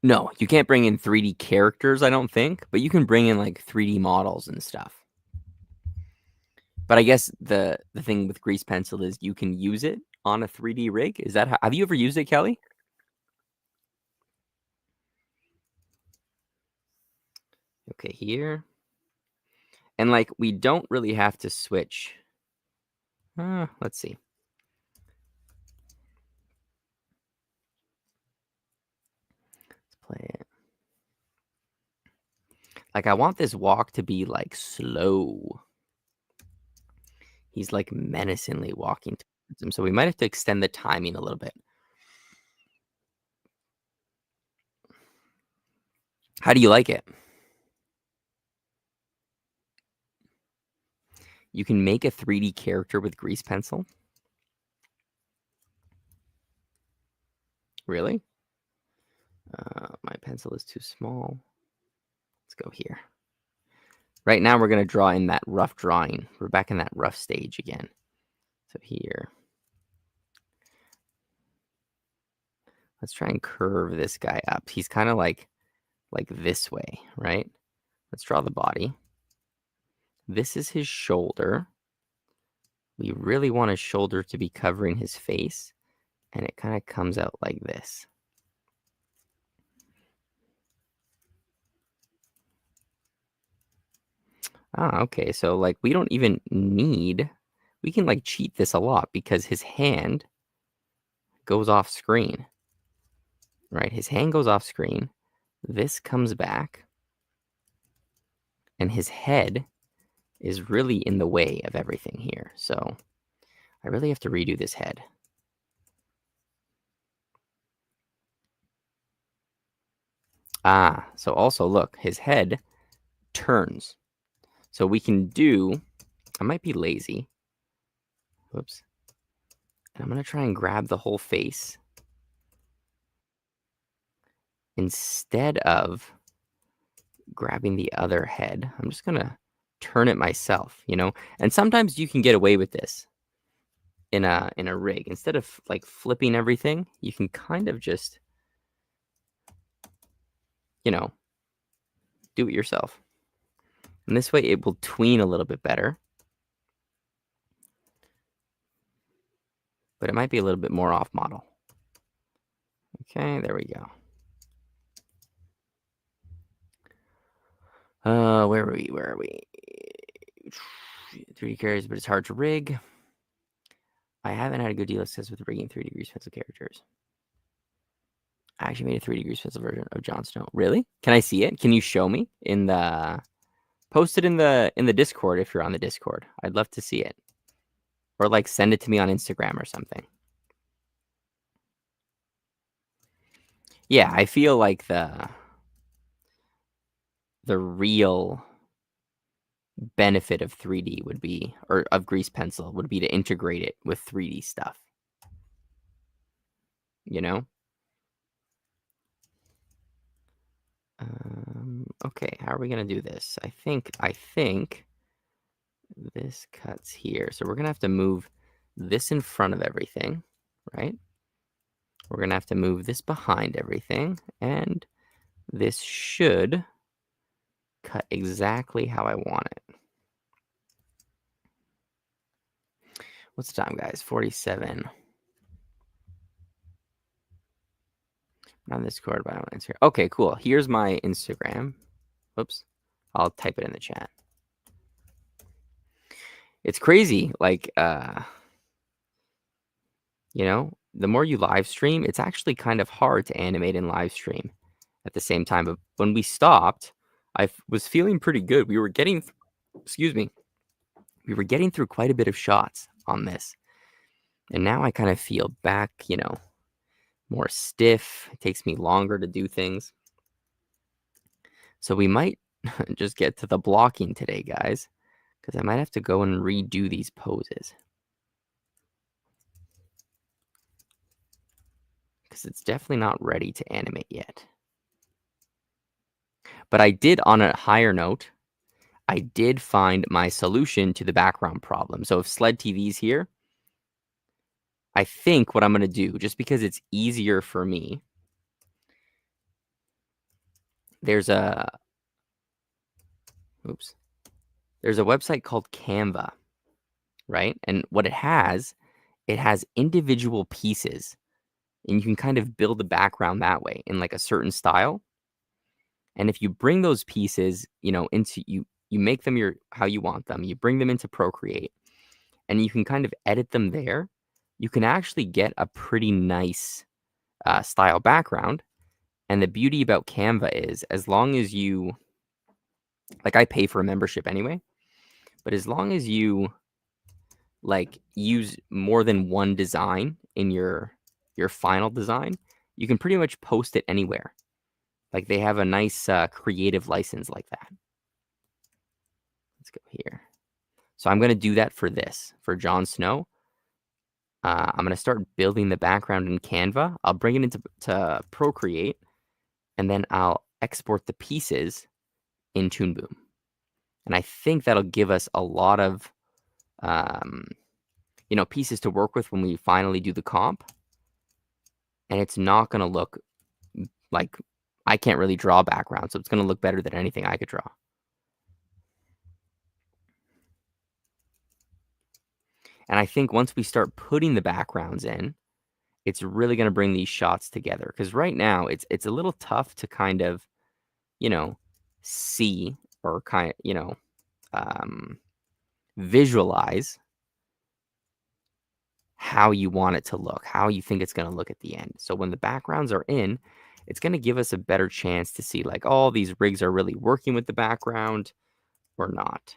No, you can't bring in 3D characters, I don't think, but you can bring in like 3D models and stuff. But I guess the thing with Grease Pencil is you can use it on a 3D rig. Is that have you ever used it, Kelly? Okay, here. And like we don't really have to switch. Let's see. Let's play it. Like I want this walk to be like slow. He's like menacingly walking towards him. So we might have to extend the timing a little bit. How do you like it? You can make a 3D character with Grease Pencil. Really? My pencil is too small. Let's go here. Right now, we're going to draw in that rough drawing. We're back in that rough stage again. So here. Let's try and curve this guy up. He's kind of like this way, right? Let's draw the body. This is his shoulder. We really want his shoulder to be covering his face. And it kind of comes out like this. Okay. So, like, we don't even need... We can, like, cheat this a lot because his hand goes off screen, right? His hand goes off screen. This comes back, and his head is really in the way of everything here. So I really have to redo this head. So also look, his head turns. So we can do... I might be lazy. Whoops. And I'm going to try and grab the whole face instead of grabbing the other head. I'm just going to turn it myself, you know? And sometimes you can get away with this in a rig. Instead of like flipping everything, you can kind of just, you know, do it yourself. And this way it will tween a little bit better. But it might be a little bit more off model. Okay, there we go. Where are we? Where are we? 3D characters, but it's hard to rig. I haven't had a good deal of success with rigging 3D Grease Pencil characters. I actually made a 3D Grease Pencil version of Jon Snow. Really? Can I see it? Can you show me in the... Post it in the Discord if you're on the Discord. I'd love to see it. Or like send it to me on Instagram or something. Yeah, I feel like the real benefit of 3D would be, or of Grease Pencil, would be to integrate it with 3D stuff. You know? Okay, how are we going to do this? I think this cuts here. So we're going to have to move this in front of everything, right? We're going to have to move this behind everything. And this should cut exactly how I want it. What's the time, guys? 47. On Discord, but I don't answer. Okay, cool. Here's my Instagram. Whoops. I'll type it in the chat. It's crazy. Like, you know, the more you live stream, it's actually kind of hard to animate in live stream at the same time. But when we stopped, I was feeling pretty good. We were getting, excuse me, we were getting through quite a bit of shots on this. And now I kind of feel back, you know, more stiff. It takes me longer to do things. So we might just get to the blocking today, guys, because I might have to go and redo these poses. Because it's definitely not ready to animate yet. But I did, on a higher note, I did find my solution to the background problem. So if Sled TV's here, I think what I'm going to do, just because it's easier for me, there's a website called Canva, right? And what it has individual pieces, and you can kind of build the background that way in like a certain style. And if you bring those pieces, you know, into you make them how you want them. You bring them into Procreate, and you can kind of edit them there. You can actually get a pretty nice style background. And the beauty about Canva is, as long as you, like, I pay for a membership anyway, but as long as you like use more than one design in your final design, you can pretty much post it anywhere. Like, they have a nice creative license like that. Let's go here. So I'm going to do that for this, for Jon Snow. I'm going to start building the background in Canva. I'll bring it into Procreate, and then I'll export the pieces in Toon Boom. And I think that'll give us a lot of, you know, pieces to work with when we finally do the comp. And it's not going to look like... I can't really draw background, so it's going to look better than anything I could draw. And I think once we start putting the backgrounds in, it's really going to bring these shots together. Because right now, it's a little tough to kind of, you know, see, or kind of, you know, visualize how you want it to look, how you think it's going to look at the end. So when the backgrounds are in, it's going to give us a better chance to see like all these rigs are really working with the background or not.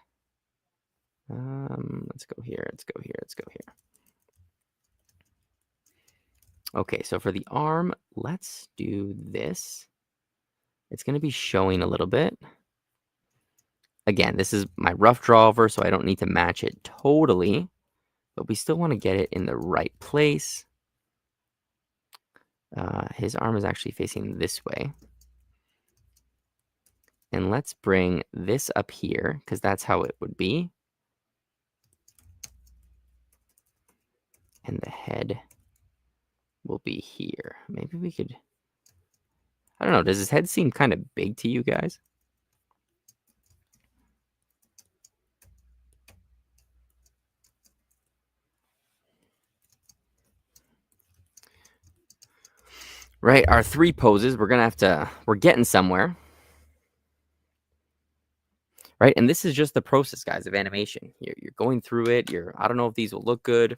Let's go here. Let's go here. Let's go here. Okay, so for the arm, let's do this. It's going to be showing a little bit. Again, this is my rough draw over, so I don't need to match it totally, but we still want to get it in the right place. His arm is actually facing this way. And let's bring this up here, because that's how it would be. And the head will be here. Maybe we could... I don't know. Does his head seem kind of big to you guys? Right, our 3 poses, we're going to have to... We're getting somewhere. Right, and this is just the process, guys, of animation. You're going through it. I don't know if these will look good.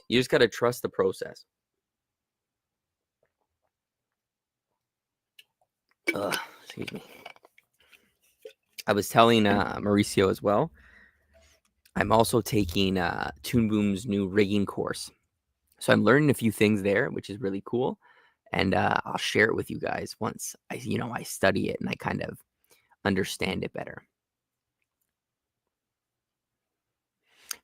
You just got to trust the process. Excuse me. I was telling Mauricio as well, I'm also taking Toon Boom's new rigging course. So I'm learning a few things there, which is really cool. And I'll share it with you guys once I study it and I kind of understand it better.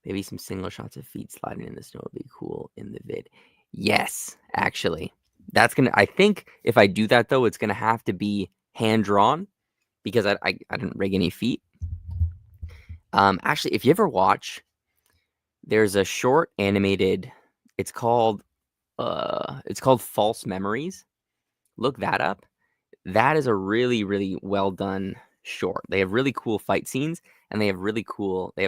Maybe some single shots of feet sliding in the snow would be cool in the vid. Yes, actually. I think if I do that, though, it's going to have to be hand-drawn because I didn't rig any feet. Actually, if you ever watch, there's a short animated, it's called False Memories. Look that up. That is a really, really well done short. They have really cool fight scenes and they have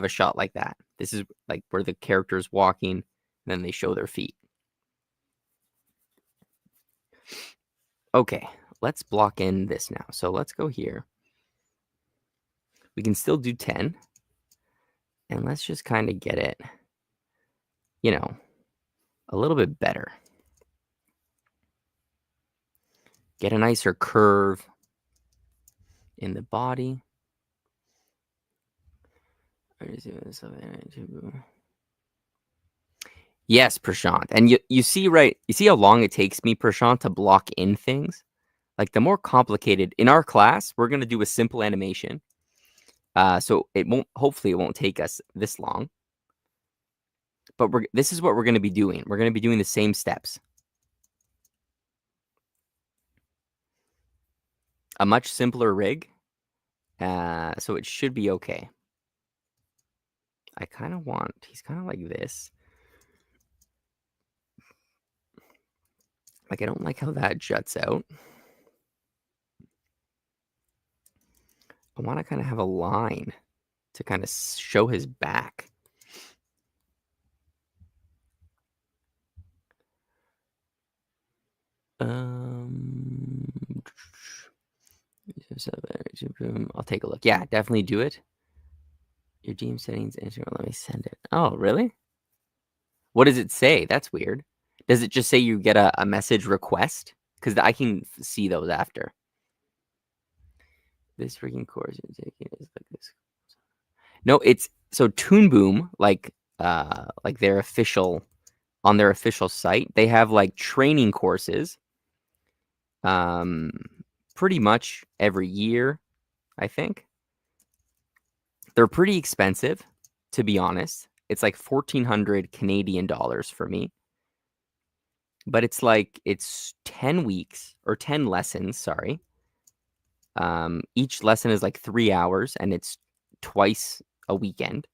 a shot like that. This is like where the character's walking and then they show their feet. Okay, let's block in this now. So let's go here. We can still do 10. And let's just kind of get it, a little bit better. Get a nicer curve in the body. Yes, Prashant. And you see how long it takes me, Prashant, to block in things? Like the more complicated, in our class, we're going to do a simple animation. So hopefully it won't take us this long. But this is what we're going to be doing. We're going to be doing the same steps. A much simpler rig. So it should be okay. He's kind of like this. Like, I don't like how that juts out. I want to kind of have a line to kind of show his back. I'll take a look. Yeah, definitely do it. Your team settings, Instagram, let me send it. Oh, really? What does it say? That's weird. Does it just say you get a message request? Because I can see those after. This freaking course you're taking is like this. No, it's so Toon Boom, like their official site, they have like training courses. Pretty much every year, I think. They're pretty expensive, to be honest. It's like 1,400 Canadian dollars for me. But it's 10 weeks or 10 lessons, sorry. Each lesson is like 3 hours and it's twice a weekend.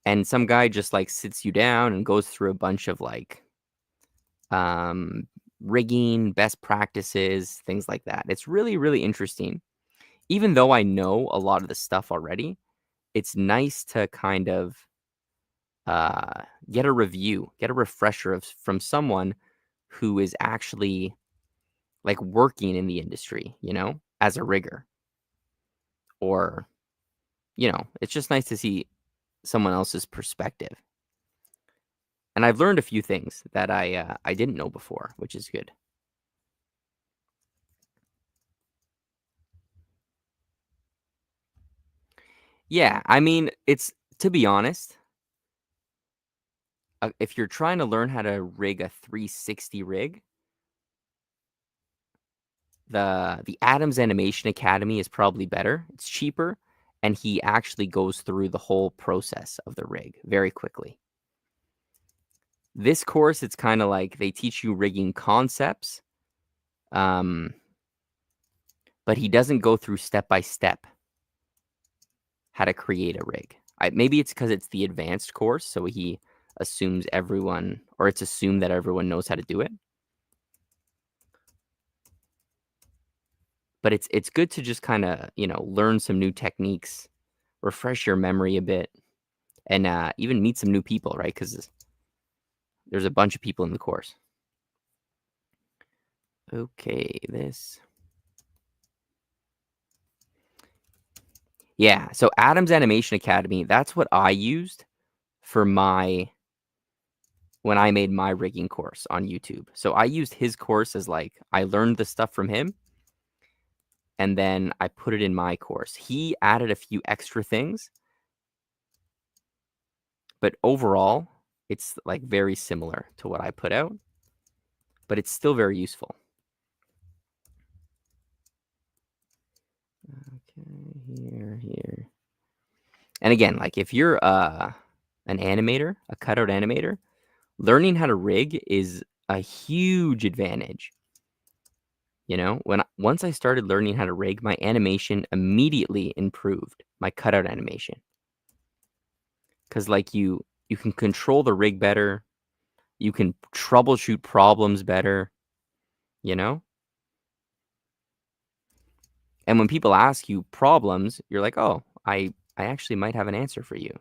And some guy just like sits you down and goes through a bunch of like rigging, best practices, things like that. It's really, really interesting. Even though I know a lot of the stuff already, it's nice to kind of get a review, get a refresher from someone who is actually like working in the industry, as a rigger. or, it's just nice to see someone else's perspective. And I've learned a few things that I didn't know before, which is good. Yeah, I mean, it's to be honest, if you're trying to learn how to rig a 360 rig, the Adams Animation Academy is probably better. It's cheaper, and he actually goes through the whole process of the rig very quickly. This course, it's kind of like they teach you rigging concepts, but he doesn't go through step by step how to create a rig. Maybe it's because it's the advanced course, so he assumes everyone, or it's assumed that everyone knows how to do it. But it's good to just kind of, learn some new techniques, refresh your memory a bit, and even meet some new people, right? Because there's a bunch of people in the course. Okay, this. Yeah, so Adams Animation Academy, that's what I used for when I made my rigging course on YouTube. So I used his course as I learned the stuff from him, and then I put it in my course. He added a few extra things, but overall, it's very similar to what I put out, but it's still very useful. Okay, here. And again, if you're an animator, a cutout animator, learning how to rig is a huge advantage. Once I started learning how to rig, my animation immediately improved, my cutout animation. Because you can control the rig better, you can troubleshoot problems better, And when people ask you problems, you're like, oh, I actually might have an answer for you.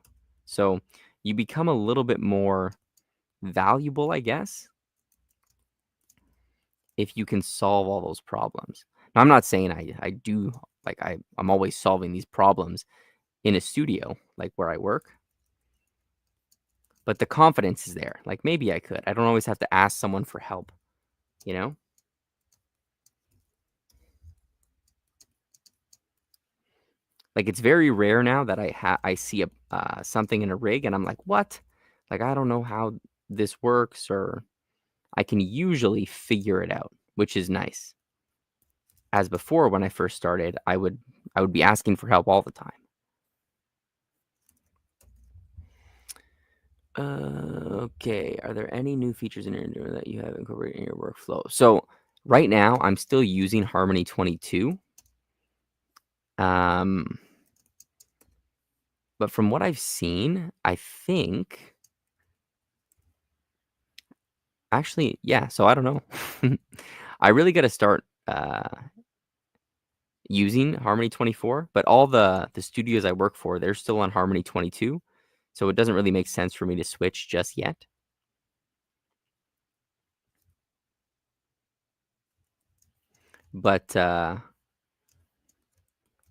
So you become a little bit more valuable, I guess, if you can solve all those problems. Now, I'm not saying I do, I'm always solving these problems in a studio, where I work. But the confidence is there. Maybe I could. I don't always have to ask someone for help, you know? It's very rare now that I see something in a rig and I'm like, "What?" I don't know how this works, or I can usually figure it out, which is nice. As before, when I first started, I would be asking for help all the time. Okay. Are there any new features in Arduino that you have incorporated in your workflow? So right now, I'm still using Harmony 22. But from what I've seen, I think actually, yeah. So I don't know. I really got to start using Harmony 24, but all the studios I work for, they're still on Harmony 22. So it doesn't really make sense for me to switch just yet. But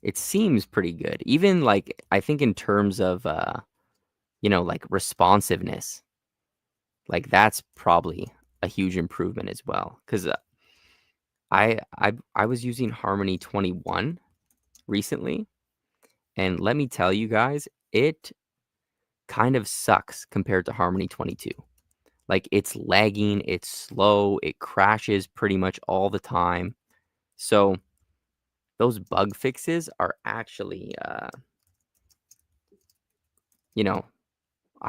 it seems pretty good. Even I think in terms of responsiveness, that's probably a huge improvement as well. Because I was using Harmony 21 recently, and let me tell you guys, it kind of sucks compared to Harmony 22. It's lagging, it's slow, it crashes pretty much all the time. So those bug fixes are actually, I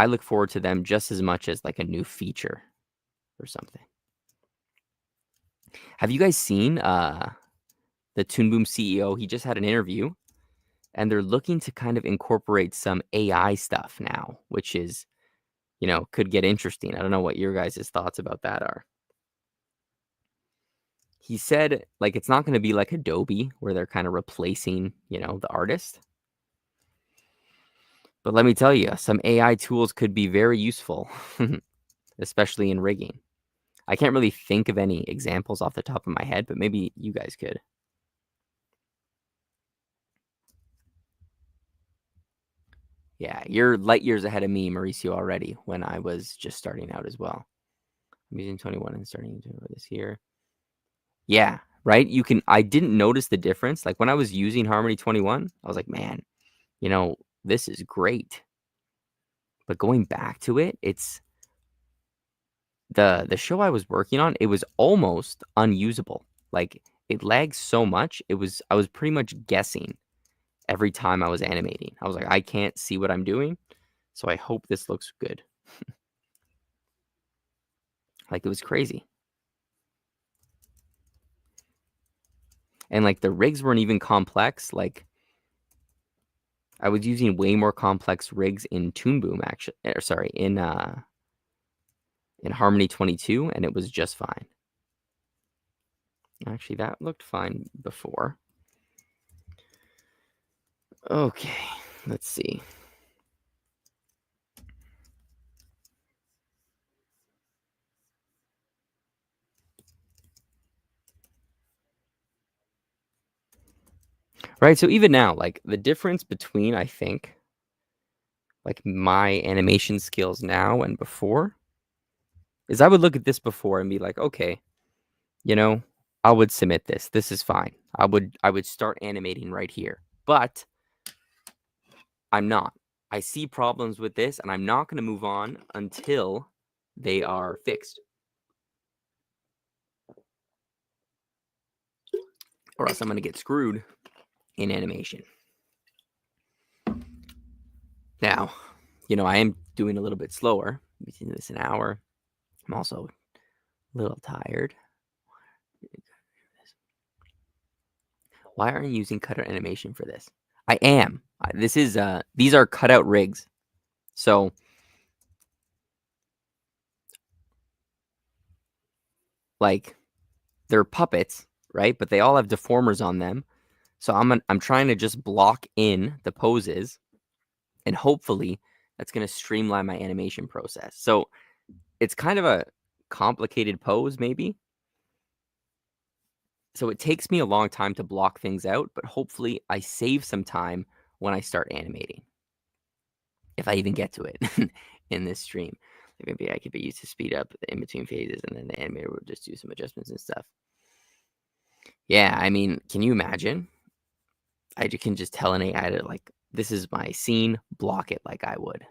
look forward to them just as much as a new feature or something. Have you guys seen the Toon Boom CEO? He just had an interview, and they're looking to kind of incorporate some AI stuff now, which is, could get interesting. I don't know what your guys' thoughts about that are. He said, it's not going to be like Adobe where they're kind of replacing, the artist. But let me tell you, some AI tools could be very useful, especially in rigging. I can't really think of any examples off the top of my head, but maybe you guys could. Yeah, you're light years ahead of me, Mauricio, already when I was just starting out as well. I'm using 21 and starting to this here. Yeah, right? I didn't notice the difference. Like when I was using Harmony 21, I was like, man, this is great. But going back to it, it's the show I was working on, it was almost unusable. Like it lags so much. I was pretty much guessing every time I was animating. I was like, I can't see what I'm doing. So I hope this looks good. Like it was crazy. And like the rigs weren't even complex. Like I was using way more complex rigs in Toon Boom actually. Sorry, in Harmony 22, and it was just fine. Actually, that looked fine before. Okay, let's see. Right, so even now, like the difference between, I think, like my animation skills now and before is I would look at this before and be like, okay, I would submit this. This is fine. I would start animating right here. But I'm not. I see problems with this and I'm not going to move on until they are fixed. Or else I'm going to get screwed in animation. Now, I am doing a little bit slower. I've been doing this an hour. I'm also a little tired. Why aren't you using cutout animation for this? I am. These are cutout rigs. So like they're puppets, right? But they all have deformers on them. So I'm trying to just block in the poses, and hopefully that's going to streamline my animation process. So it's kind of a complicated pose, maybe. So it takes me a long time to block things out, but hopefully I save some time when I start animating. If I even get to it in this stream. Maybe I could be used to speed up the in-between phases, and then the animator would just do some adjustments and stuff. Yeah, I mean, can you imagine? I can just tell an AI to, like, this is my scene, block it like I would.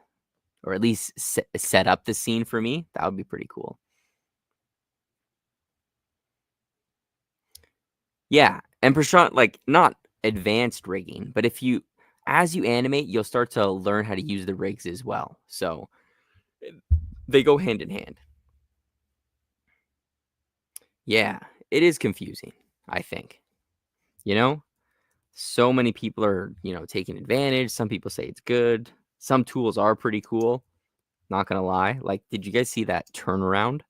Or at least set up the scene for me. That would be pretty cool. Yeah, and Prashant, like, not advanced rigging, but as you animate, you'll start to learn how to use the rigs as well. So they go hand in hand. Yeah, it is confusing, I think. So many people are, taking advantage. Some people say it's good. Some tools are pretty cool. Not gonna lie. Like, did you guys see that turnaround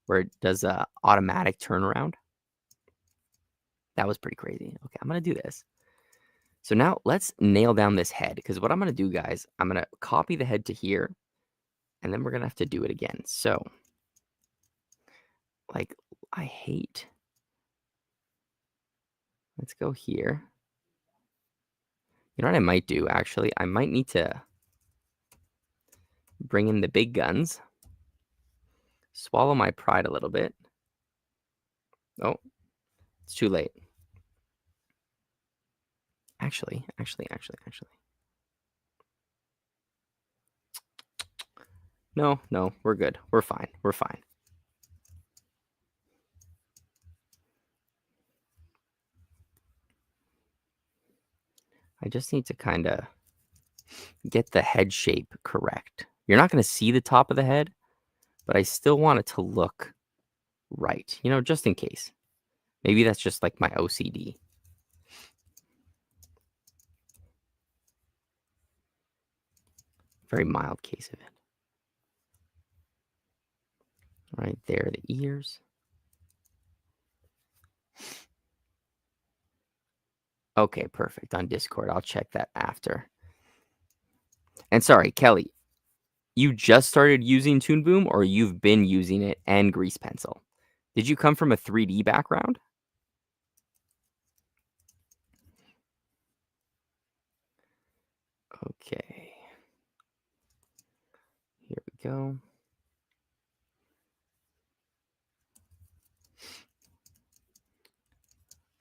where it does a automatic turnaround? That was pretty crazy. Okay, I'm gonna do this. So now let's nail down this head, because what I'm gonna do, guys, I'm gonna copy the head to here, and then we're gonna have to do it again. So, like, I hate. Let's go here. You know what I might do, actually? I might need to bring in the big guns. Swallow my pride a little bit. Oh, it's too late. Actually. No, we're good. We're fine. I just need to kind of get the head shape correct. You're not going to see the top of the head, but I still want it to look right, just in case. Maybe that's just like my OCD. Very mild case of it. Right there, the ears. Okay, perfect. On Discord, I'll check that after. And sorry, Kelly, you just started using Toon Boom, or you've been using it and Grease Pencil? Did you come from a 3D background? Okay. go.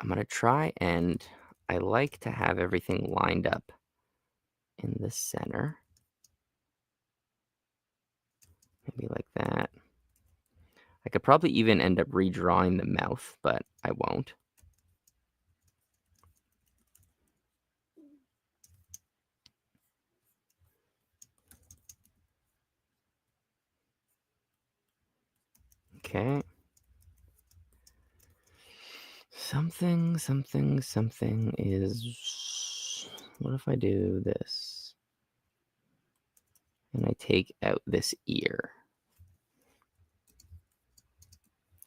I'm going to try, and I like to have everything lined up in the center. Maybe like that. I could probably even end up redrawing the mouth, but I won't. Okay. Something is... What if I do this? And I take out this ear.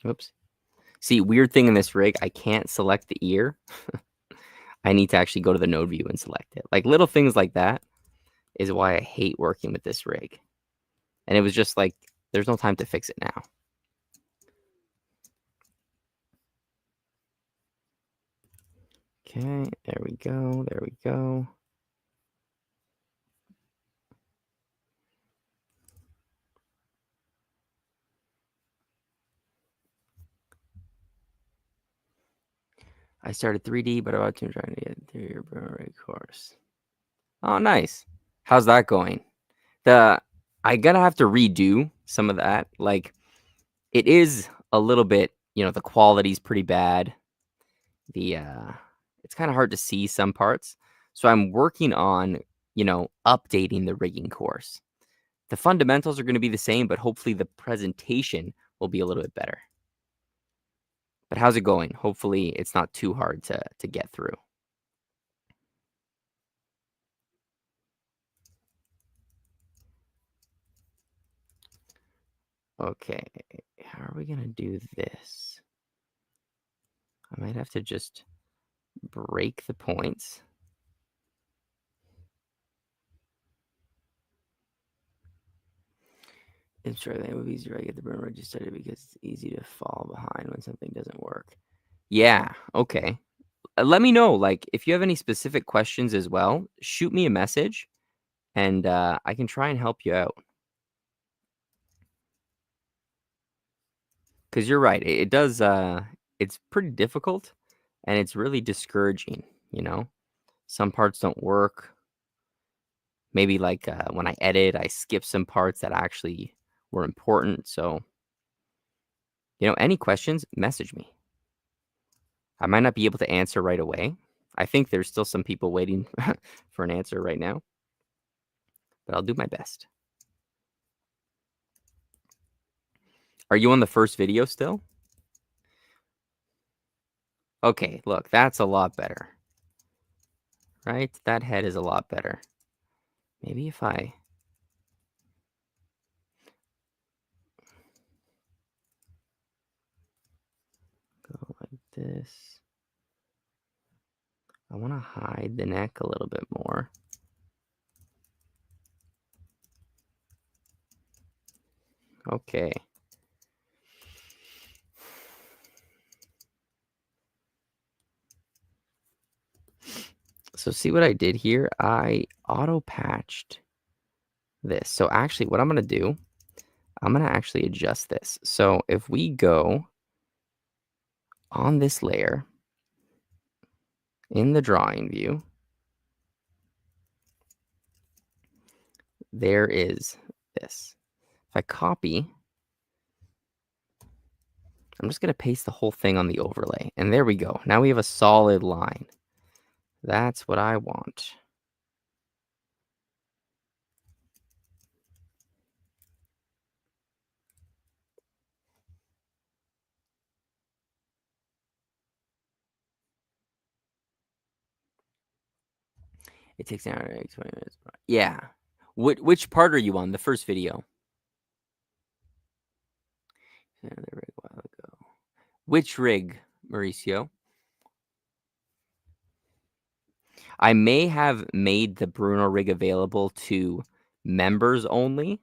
Oops. See, weird thing in this rig, I can't select the ear. I need to actually go to the node view and select it. Like little things like that is why I hate working with this rig. And it was just like, there's no time to fix it now. Okay, there we go, there we go. I started 3D, but about to trying to get through your Bruno rig course. Oh, nice. How's that going? I gotta have to redo some of that. Like, it is a little bit, the quality's pretty bad. It's kind of hard to see some parts. So I'm working on, updating the rigging course. The fundamentals are going to be the same, but hopefully the presentation will be a little bit better. But how's it going? Hopefully it's not too hard to get through. Okay, how are we going to do this? I might have to just break the points. It's true. It would be easier to get the burn registered because it's easy to fall behind when something doesn't work. Yeah, okay. Let me know, like, if you have any specific questions as well, shoot me a message, and I can try and help you out. Because you're right. It does, it's pretty difficult, and it's really discouraging, Some parts don't work. Maybe, like, when I edit, I skip some parts that actually were important. So, any questions, message me. I might not be able to answer right away. I think there's still some people waiting for an answer right now, but I'll do my best. Are you on the first video still? Okay, look, that's a lot better. Right? That head is a lot better. Maybe if I... go like this. I want to hide the neck a little bit more. Okay. So see what I did here? I auto-patched this. So actually, what I'm going to do, I'm going to actually adjust this. So if we go on this layer in the drawing view, there is this. If I copy, I'm just going to paste the whole thing on the overlay. And there we go. Now we have a solid line. That's what I want. It takes an hour to 20 minutes. Yeah. Which part are you on? The first video. Another rig a while ago. Which rig, Mauricio? I may have made the Bruno rig available to members only.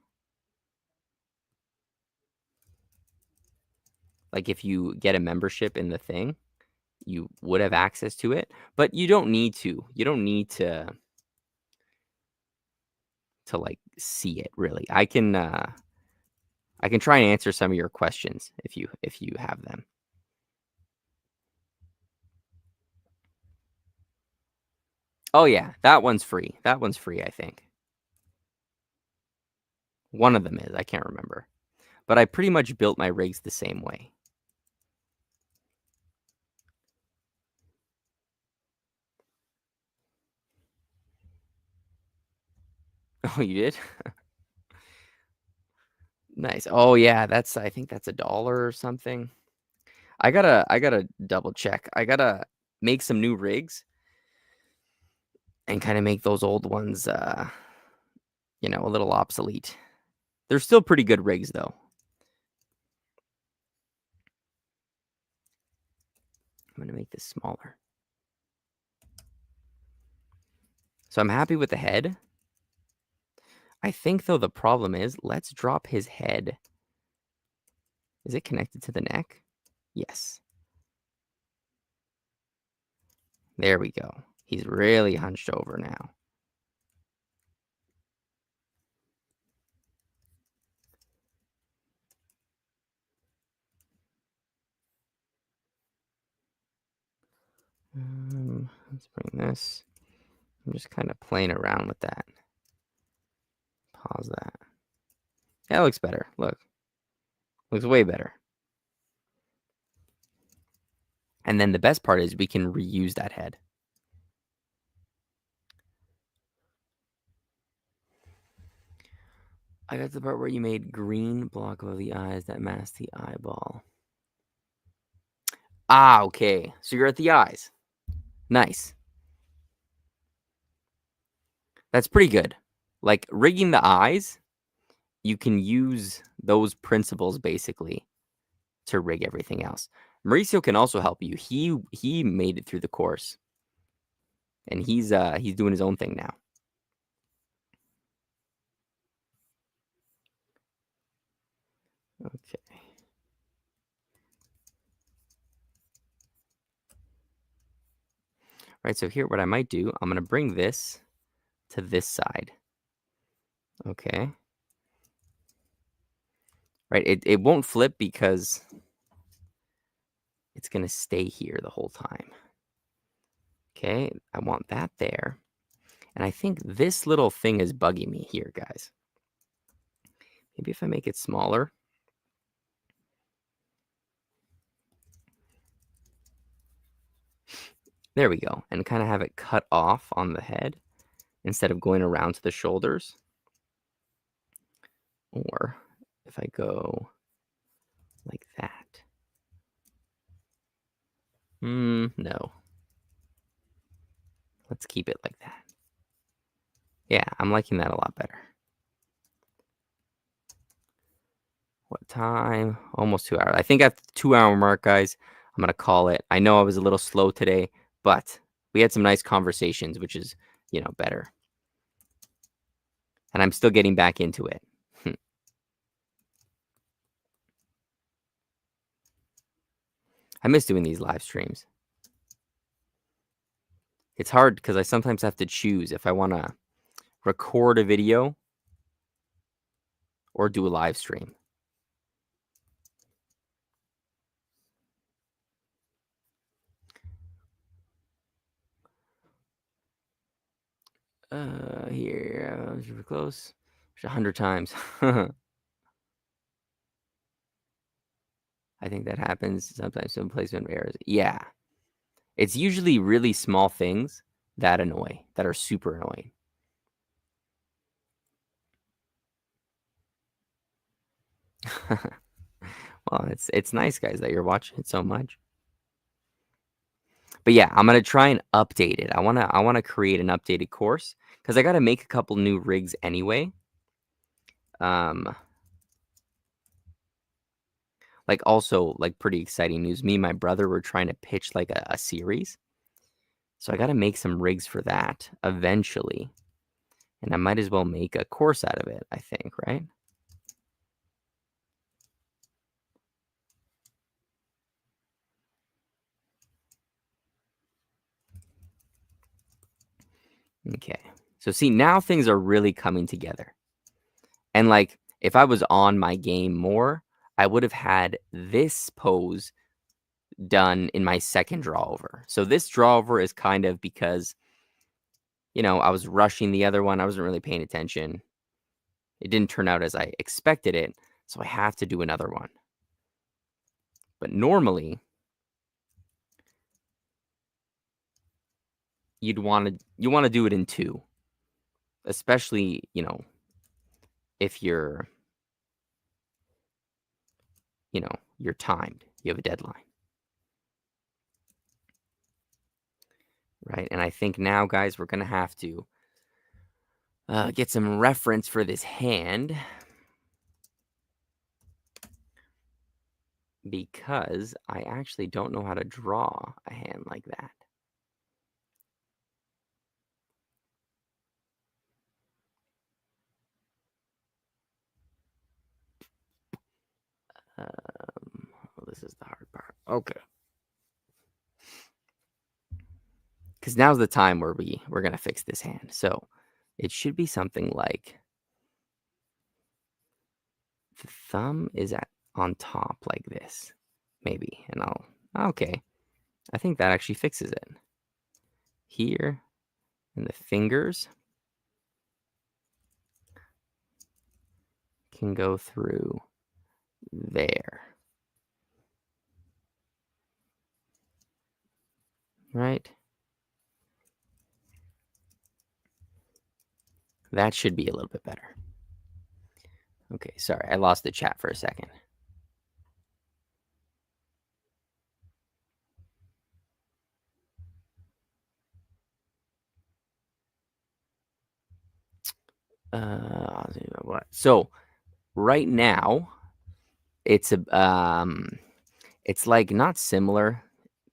Like if you get a membership in the thing, you would have access to it, but you don't need to. You don't need to to like see it really. I can try and answer some of your questions if you have them. Oh yeah, that one's free. That one's free, I think. One of them is. I can't remember. But I pretty much built my rigs the same way. Oh, you did? Nice. Oh yeah, I think that's $1 or something. I gotta double check. I gotta make some new rigs and kind of make those old ones you know, a little obsolete. They're still pretty good rigs though. I'm gonna make this smaller. So I'm happy with the head. I think though the problem is, let's drop his head. Is it connected to the neck? Yes. There we go. He's really hunched over now. Let's bring this. I'm just kind of playing around with that. Pause that. That looks better. Look. Looks way better. And then the best part is we can reuse that head. I got the part where you made green block above the eyes that mask the eyeball. Ah, okay. So you're at the eyes. Nice. That's pretty good. Like rigging the eyes, you can use those principles basically to rig everything else. Mauricio can also help you. He made it through the course. And he's doing his own thing now. Okay. Right, so here what I might do, I'm gonna bring this to this side. Okay. Right, it won't flip because it's gonna stay here the whole time. Okay, I want that there. And I think this little thing is bugging me here, guys. Maybe if I make it smaller. There we go. And kind of have it cut off on the head instead of going around to the shoulders. Or if I go like that. No. Let's keep it like that. Yeah, I'm liking that a lot better. What time? Almost 2 hours. I think at the 2-hour mark, guys, I'm going to call it. I know I was a little slow today, but we had some nice conversations, which is, you know, better. And I'm still getting back into it. I miss doing these live streams. It's hard because I sometimes have to choose if I want to record a video or do a live stream. Here, super close. 100 times. I think that happens sometimes. Some placement errors. Yeah. It's usually really small things that annoy, that are super annoying. Well, it's nice, guys, that you're watching it so much. But yeah, I'm gonna try and update it. I wanna create an updated course because I gotta make a couple new rigs anyway. Like also like pretty exciting news. Me and my brother were trying to pitch like a series. So I gotta make some rigs for that eventually. And I might as well make a course out of it, I think, right? Okay. So see, now things are really coming together. And like, if I was on my game more, I would have had this pose done in my second draw over. So this draw over is kind of because, I was rushing the other one. I wasn't really paying attention. It didn't turn out as I expected it. So I have to do another one. But normally, you want to do it in two, especially, if you're timed, you have a deadline, right? And I think now, guys, we're going to have to get some reference for this hand, because I actually don't know how to draw a hand like that. This is the hard part. Okay. Because now's the time where we're going to fix this hand. So it should be something like the thumb is on top like this, maybe. And okay. I think that actually fixes it. Here, and the fingers can go through there. Right? That should be a little bit better. Okay, sorry, I lost the chat for a second. What? So right now, it's it's like not similar,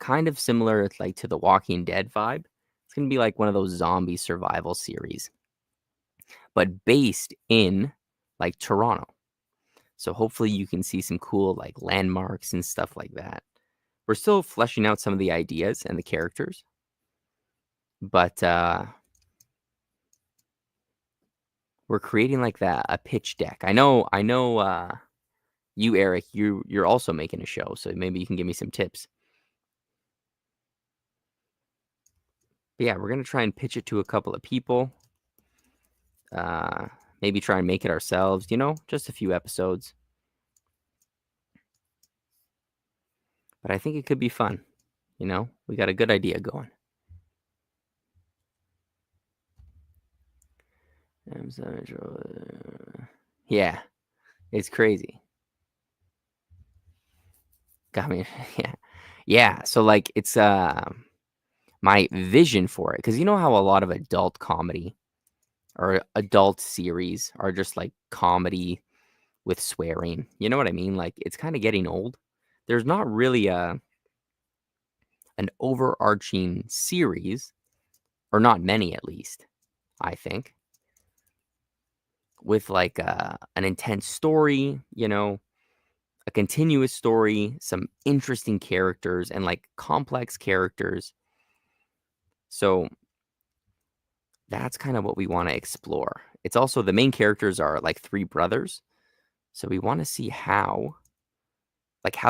kind of similar, like to the Walking Dead vibe. It's gonna be like one of those zombie survival series, but based in like Toronto. So hopefully you can see some cool like landmarks and stuff like that. We're still fleshing out some of the ideas and the characters, but we're creating like that a pitch deck. I know. You, Eric, you're also making a show, so maybe you can give me some tips. But yeah, we're gonna try and pitch it to a couple of people. Maybe try and make it ourselves. Just a few episodes. But I think it could be fun. We got a good idea going. Yeah, it's crazy. Got me. Yeah. So like, it's my vision for it, because you know how a lot of adult comedy or adult series are just like comedy with swearing. You know what I mean? Like, it's kind of getting old. There's not really an overarching series, or not many at least, I think, with like an intense story, a continuous story, some interesting characters, and like complex characters. So that's kind of what we want to explore. It's also, the main characters are like three brothers. So we want to see how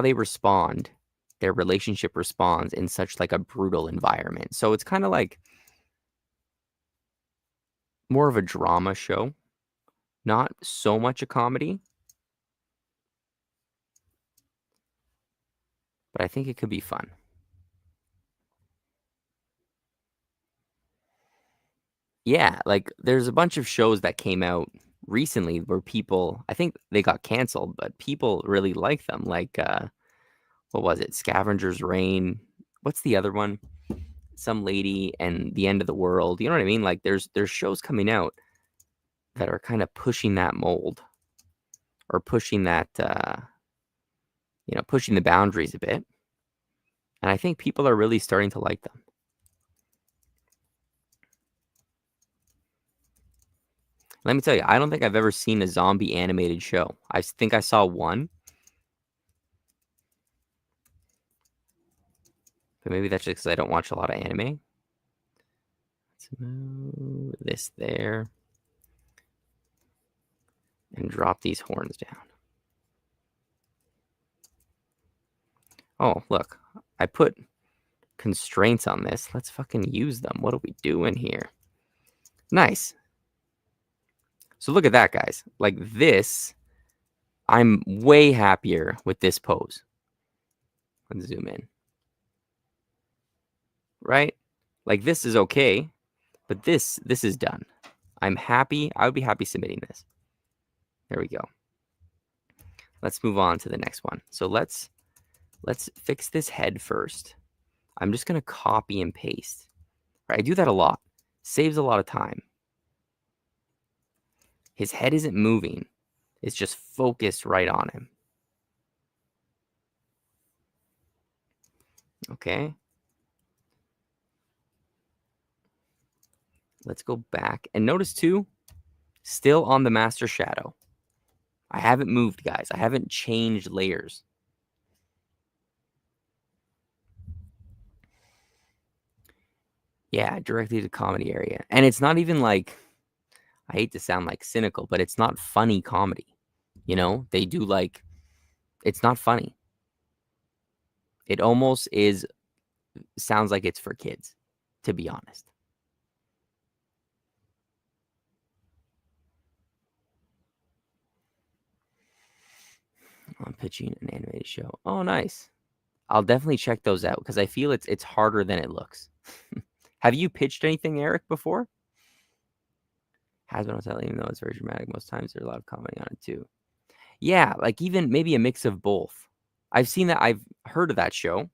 they respond, their relationship responds in such like a brutal environment. So it's kind of like more of a drama show, not so much a comedy, but I think it could be fun. Yeah, like there's a bunch of shows that came out recently where people, I think they got canceled, but people really like them. Like what was it? Scavenger's Reign. What's the other one? Some lady and the end of the world. You know what I mean? Like there's shows coming out that are kind of pushing that mold, or pushing that pushing the boundaries a bit. And I think people are really starting to like them. Let me tell you, I don't think I've ever seen a zombie animated show. I think I saw one. But maybe that's just because I don't watch a lot of anime. Let's move this there. And drop these horns down. Oh, look. I put constraints on this. Let's fucking use them. What are we doing here? Nice. So look at that, guys. Like this, I'm way happier with this pose. Let's zoom in. Right? Like this is okay, but this is done. I'm happy. I would be happy submitting this. There we go. Let's move on to the next one. So let's fix this head first. I'm just going to copy and paste. Right? I do that a lot. Saves a lot of time. His head isn't moving. It's just focused right on him. Okay. Let's go back. And notice too, still on the master shadow. I haven't moved, guys. I haven't changed layers. Yeah, directly to comedy area. And it's not even like, I hate to sound like cynical, but it's not funny comedy. You know, they do like, it's not funny. It almost sounds like it's for kids, to be honest. I'm pitching an animated show. Oh, nice. I'll definitely check those out because I feel it's harder than it looks. Have you pitched anything, Eric, before? Has been on set, even though it's very dramatic. Most times there's a lot of commenting on it too. Yeah, like even maybe a mix of both. I've seen that. I've heard of that show.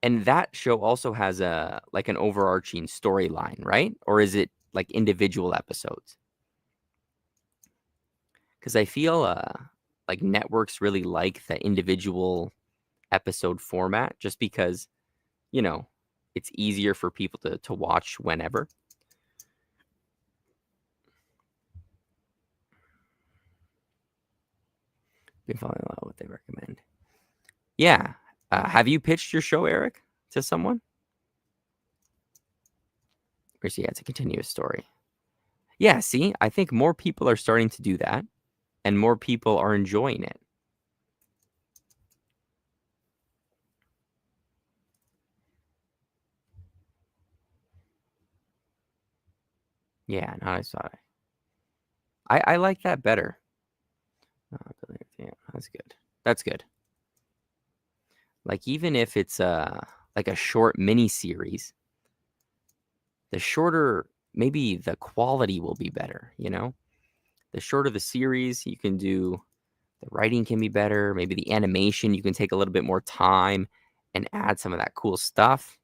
And that show also has like an overarching storyline, right? Or is it like individual episodes? Because I feel like networks really like the individual episode format just because, you know, it's easier for people to watch whenever. Been following a lot what they recommend. Yeah. Have you pitched your show, Eric, to someone? Or see, yeah, it's a continuous story. Yeah, see, I think more people are starting to do that and more people are enjoying it. Yeah, no, I saw it. I like that better. Yeah, that's good. That's good. Like even if it's like a short mini series, the shorter maybe the quality will be better, you know? The shorter the series, you can do the writing can be better, maybe the animation, you can take a little bit more time and add some of that cool stuff.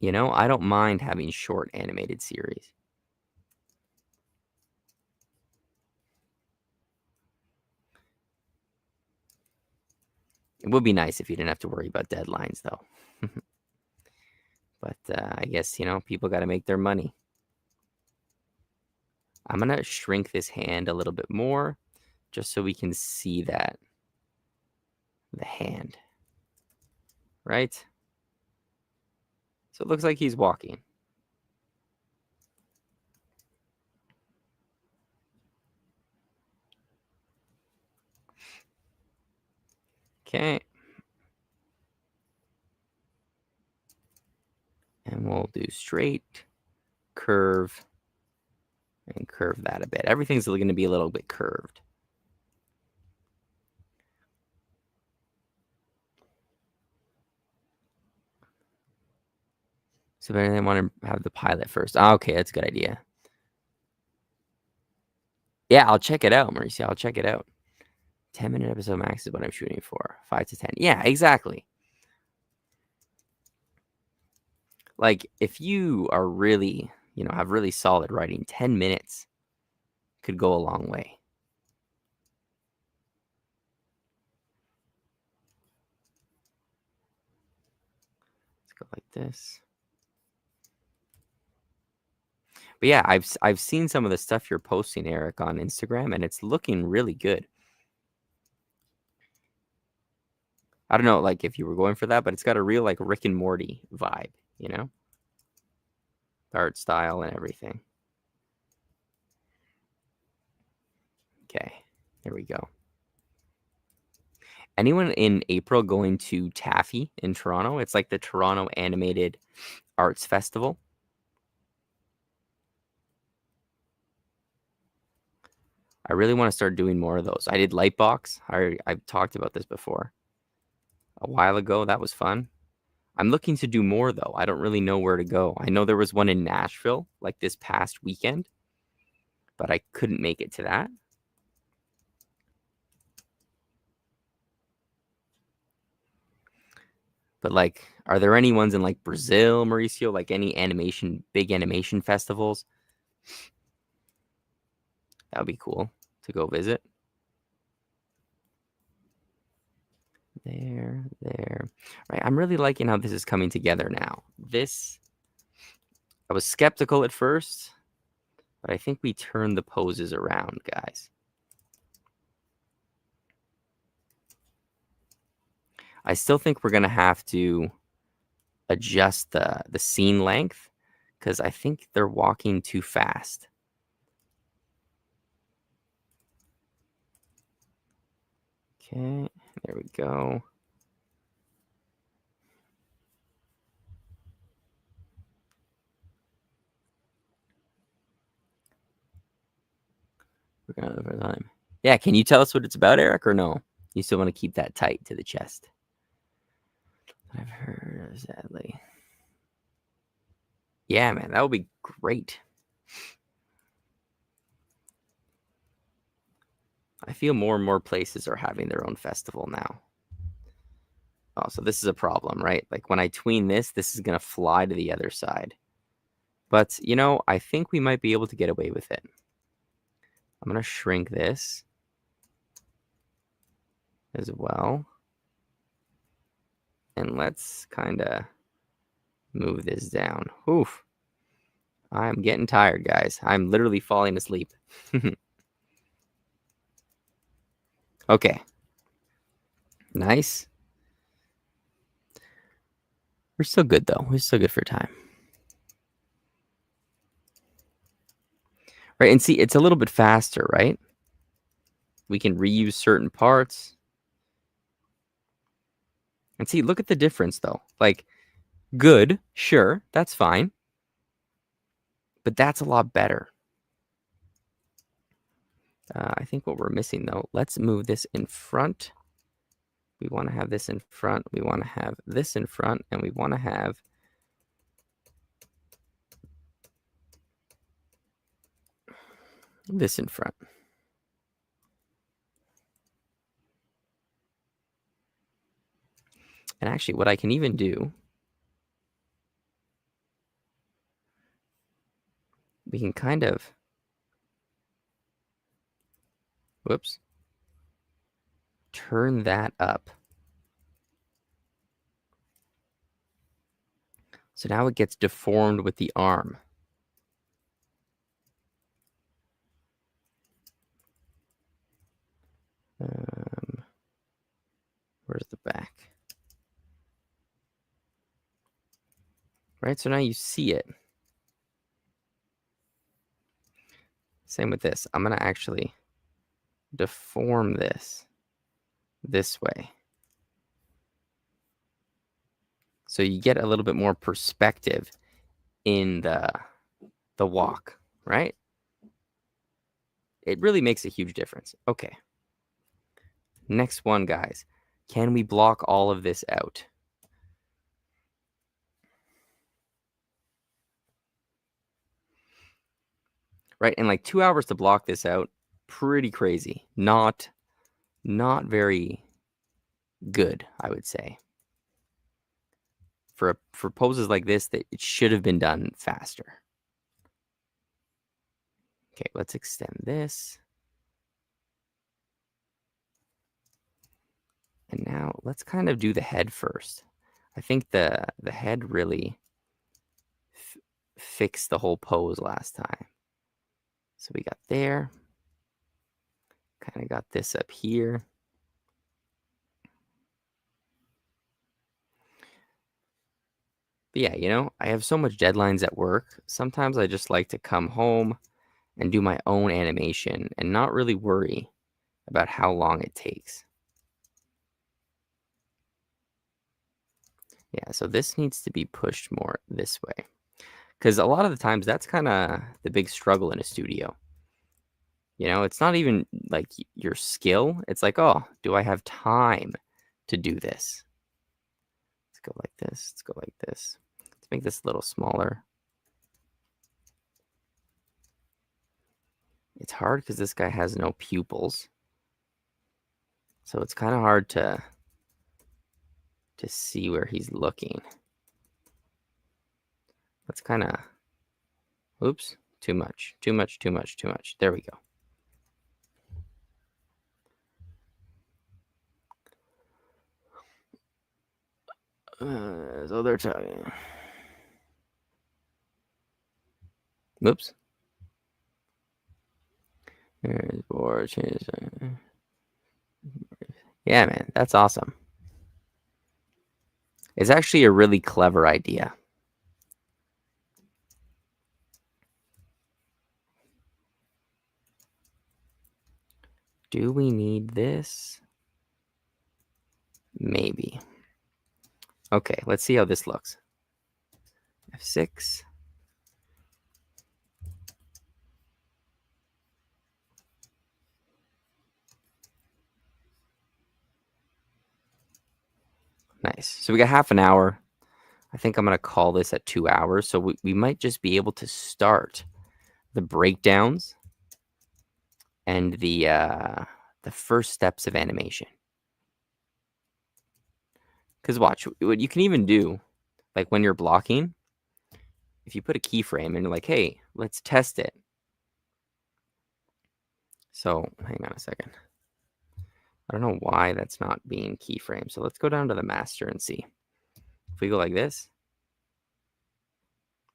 You know, I don't mind having short animated series. It would be nice if you didn't have to worry about deadlines, though. But I guess, you know, people got to make their money. I'm going to shrink this hand a little bit more just so we can see that. The hand. Right? So it looks like he's walking. Okay. And we'll do straight, curve, and curve that a bit. Everything's going to be a little bit curved. So better than want to have the pilot first. Okay, that's a good idea. Yeah, I'll check it out, Mauricio. I'll check it out. 10-minute episode max is what I'm shooting for. 5 to 10. Yeah, exactly. Like, if you are really, you know, have really solid writing, 10 minutes could go a long way. Let's go like this. But yeah, I've seen some of the stuff you're posting, Eric, on Instagram, and it's looking really good. I don't know, like, if you were going for that, but it's got a real, like, Rick and Morty vibe, you know? Art style and everything. Okay, here we go. Anyone in April going to Taffy in Toronto? It's like the Toronto Animated Arts Festival. I really want to start doing more of those. I did Lightbox. I've talked about this before. A while ago, that was fun. I'm looking to do more, though. I don't really know where to go. I know there was one in Nashville, like this past weekend, but I couldn't make it to that. But, like, are there any ones in, like, Brazil, Mauricio? Like, any big animation festivals? That would be cool to go visit. There. Right, I'm really liking how this is coming together now. I was skeptical at first, but I think we turned the poses around, guys. I still think we're going to have to adjust the scene length because I think they're walking too fast. Okay, there we go. We're going over time. Yeah, can you tell us what it's about, Eric, or no? You still want to keep that tight to the chest? I've heard, sadly. Yeah, man, that would be great. I feel more and more places are having their own festival now. Oh, so this is a problem, right? Like when I tween this is going to fly to the other side. But, you know, I think we might be able to get away with it. I'm going to shrink this as well. And let's kind of move this down. Oof. I'm getting tired, guys. I'm literally falling asleep. Okay. Nice. We're still good, though. We're still good for time. Right, and see, it's a little bit faster, right? We can reuse certain parts. And see, look at the difference, though. Like, good, sure, that's fine. But that's a lot better. I think what we're missing, though, let's move this in front. We want to have this in front. We want to have this in front. And we want to have this in front. And actually, what I can even do, we can kind of, whoops, turn that up. So now it gets deformed with the arm. Where's the back? Right, so now you see it. Same with this. I'm going to actually deform this way. So you get a little bit more perspective in the walk, right? It really makes a huge difference. Okay. Next one, guys. Can we block all of this out? Right, and like 2 hours to block this out, pretty crazy. Not very good, I would say. For poses like this, that it should have been done faster. Okay, let's extend this. And now let's kind of do the head first. I think the head really fix the whole pose last time. So we got there. Kind of got this up here. But yeah, you know, I have so much deadlines at work. Sometimes I just like to come home and do my own animation and not really worry about how long it takes. Yeah, so this needs to be pushed more this way. Because a lot of the times that's kind of the big struggle in a studio. You know, it's not even like your skill. It's like, oh, do I have time to do this? Let's go like this. Let's go like this. Let's make this a little smaller. It's hard because this guy has no pupils. So it's kind of hard to see where he's looking. Let's kind of, oops, too much. There we go. So they're talking. Oops. There's more changes. Yeah, man, that's awesome. It's actually a really clever idea. Do we need this? Maybe. Okay, let's see how this looks. F6. Nice. So we got half an hour. I think I'm going to call this at 2 hours. So we might just be able to start the breakdowns and the first steps of animation. Because watch, what you can even do, like when you're blocking, if you put a keyframe and you're like, hey, let's test it. So hang on a second. I don't know why that's not being keyframed. So let's go down to the master and see. If we go like this,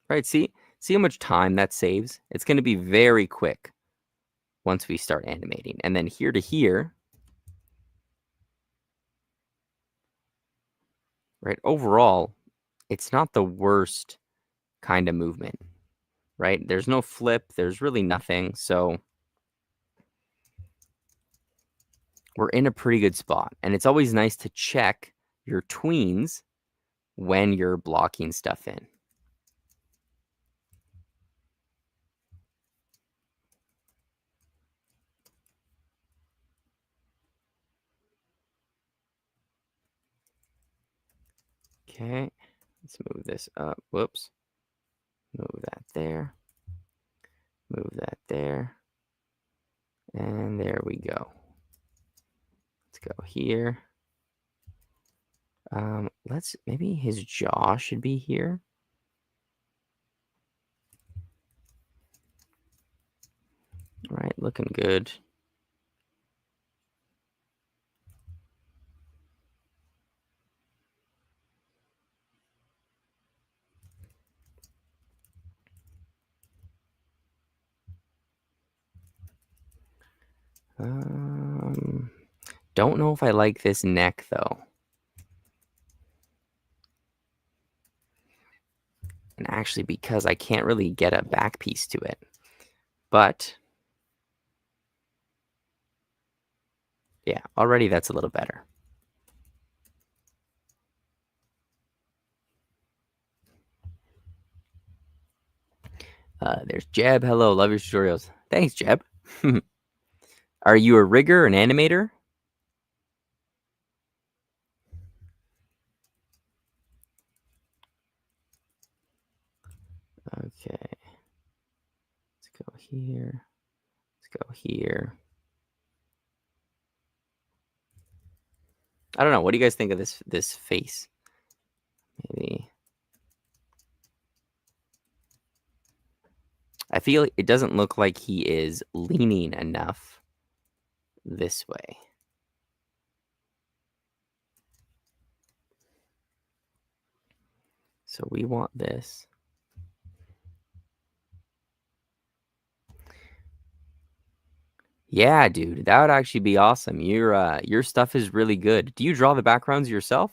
right? See how much time that saves? It's going to be very quick once we start animating. And then here to here, right? Overall, it's not the worst kind of movement, right? There's no flip. There's really nothing. So we're in a pretty good spot. And it's always nice to check your tweens when you're blocking stuff in. Okay, let's move this up. Whoops. Move that there. Move that there. And there we go. Let's go here. Maybe his jaw should be here. All right, looking good. Don't know if I like this neck though. And actually, because I can't really get a back piece to it. But yeah, already that's a little better. There's Jeb. Hello, love your tutorials. Thanks, Jeb. Are you a rigger, an animator? Okay. Let's go here. Let's go here. I don't know. What do you guys think of this face? Maybe. I feel it doesn't look like he is leaning enough this way. So we want this. Yeah, dude, that would actually be awesome. Your stuff is really good. Do you draw the backgrounds yourself?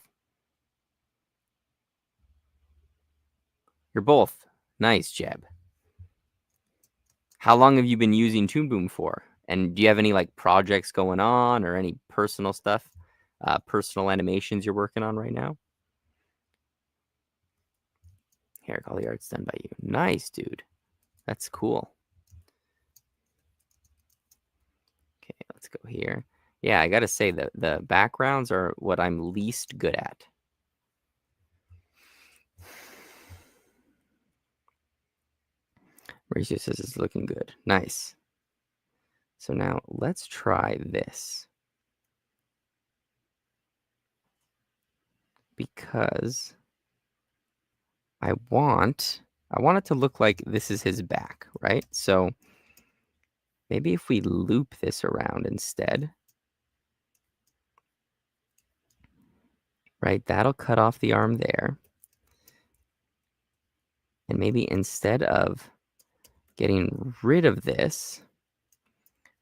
You're both. Nice, Jeb. How long have you been using Toon Boom for? And do you have any like projects going on or any personal stuff, personal animations you're working on right now? Here, all the art's done by you. Nice, dude. That's cool. Okay, let's go here. Yeah, I gotta say that the backgrounds are what I'm least good at. Mauricio says it's looking good. Nice. So now let's try this. Because I want it to look like this is his back, right? So maybe if we loop this around instead, right? That'll cut off the arm there. And maybe instead of getting rid of this,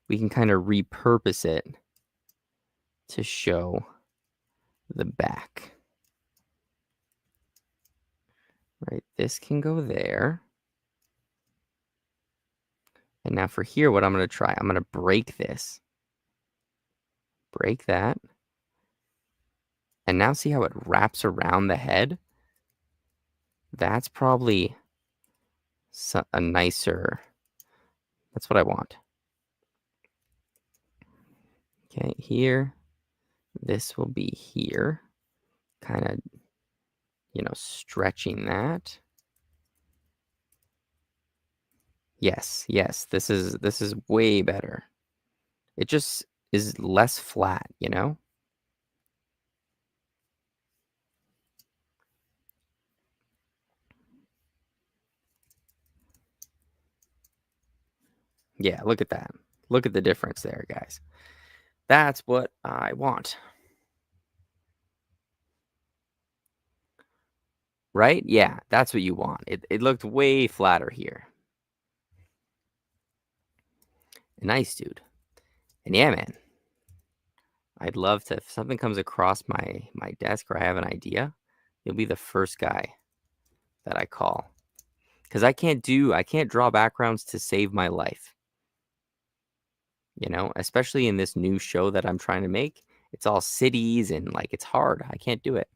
we can kind of repurpose it to show the back. Right? This can go there. And now for here, what I'm going to try, I'm going to break this. Break that. And now see how it wraps around the head? That's probably a nicer, that's what I want. Okay, here, this will be here, kind of, stretching that. Yes, this is way better. It just is less flat, Yeah, look at that. Look at the difference there, guys. That's what I want. Right? Yeah, that's what you want. It looked way flatter here. Nice, dude. And yeah, man. I'd love to, if something comes across my desk or I have an idea, you'll be the first guy that I call. Because I can't draw backgrounds to save my life. Especially in this new show that I'm trying to make. It's all cities and like it's hard. I can't do it.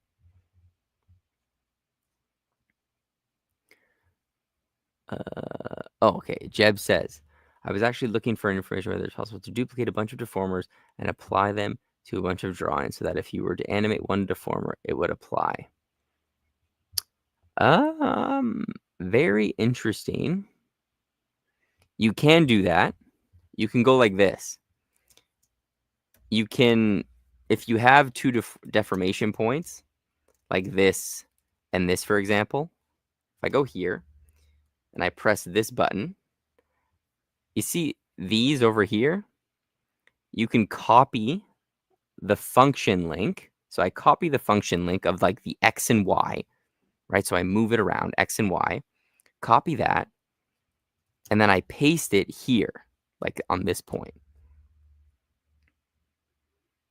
Okay. Jeb says, I was actually looking for information whether it's possible to duplicate a bunch of deformers and apply them to a bunch of drawings so that if you were to animate one deformer, it would apply. Very interesting. You can do that. You can go like this. You can, if you have two deformation points, like this and this, for example, if I go here and I press this button, you see these over here, you can copy the function link. So I copy the function link of like the X and Y, right? So I move it around, X and Y, copy that, and then I paste it here, like on this point.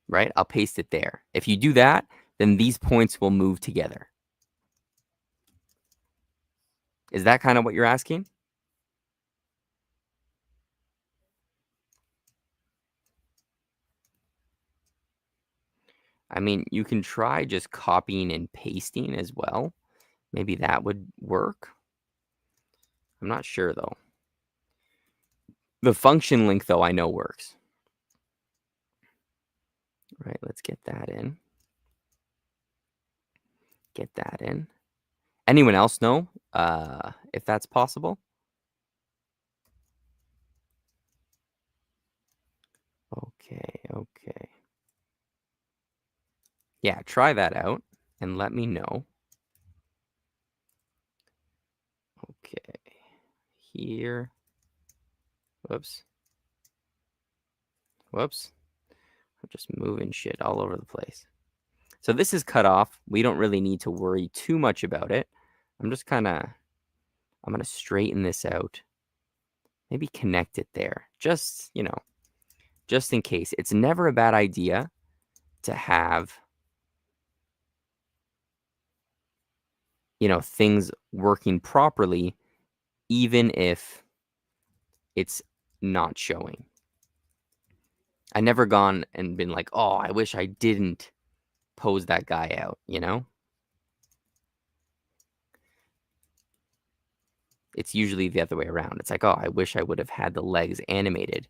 Right? I'll paste it there. If you do that, then these points will move together. Is that kind of what you're asking? I mean, you can try just copying and pasting as well. Maybe that would work. I'm not sure, though. The function link, though, I know works. Right, let's get that in. Get that in. Anyone else know if that's possible? Okay. Yeah, try that out and let me know. Okay. Here. Whoops. I'm just moving shit all over the place. So this is cut off. We don't really need to worry too much about it. I'm just I'm going to straighten this out. Maybe connect it there. Just, just in case. It's never a bad idea to have, things working properly, even if it's not showing. I never gone and been like, oh, I wish I didn't pose that guy out, It's usually the other way around. It's like, oh, I wish I would have had the legs animated,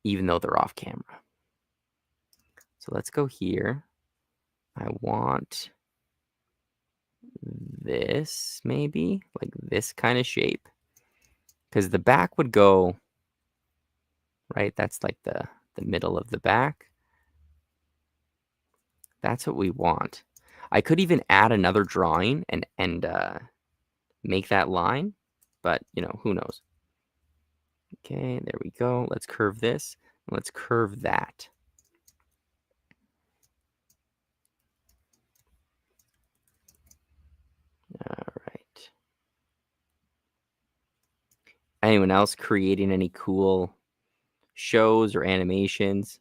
even though they're off camera. So let's go here. I want this, maybe, like this kind of shape. Because the back would go, right? That's like the middle of the back. That's what we want. I could even add another drawing and make that line, but, who knows? Okay, there we go. Let's curve this. Let's curve that. All right. Anyone else creating any cool shows or animations?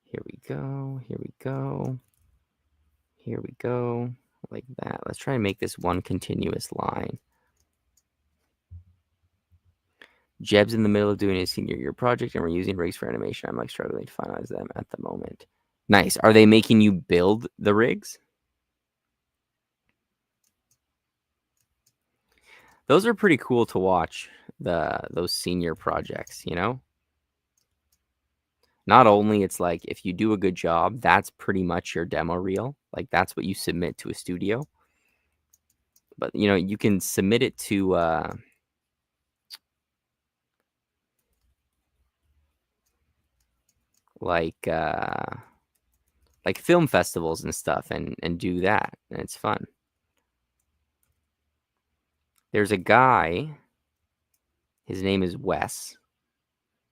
Here we go. Here we go. Here we go. Like that. Let's try and make this one continuous line. Jeb's in the middle of doing his senior year project, and we're using rigs for animation. I'm like struggling to finalize them at the moment. Nice. Are they making you build the rigs? Those are pretty cool to watch, those senior projects, Not only it's like if you do a good job, that's pretty much your demo reel. Like that's what you submit to a studio. But you can submit it to like film festivals and stuff and do that, and it's fun. There's a guy, his name is Wes.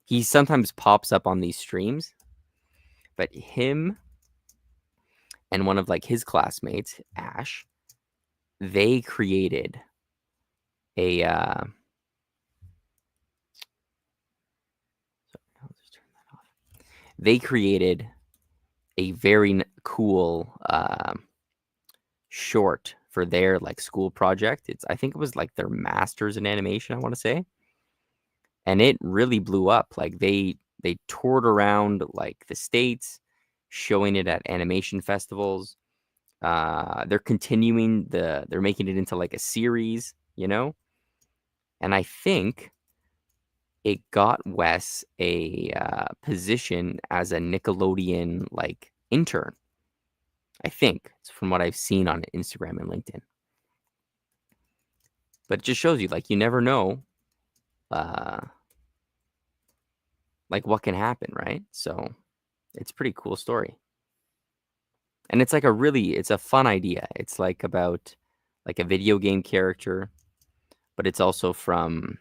He sometimes pops up on these streams, but him and one of like his classmates, Ash, they created a they created a very cool short for their like school project. I think it was like their master's in animation, I want to say. And it really blew up. Like they toured around like the States, showing it at animation festivals. They're they're making it into like a series, And I think it got Wes a position as a Nickelodeon like intern. I think it's from what I've seen on Instagram and LinkedIn. But it just shows you, like, you never know, like what can happen, right? So it's a pretty cool story. And it's like it's a fun idea. It's like about like a video game character, but it's also from,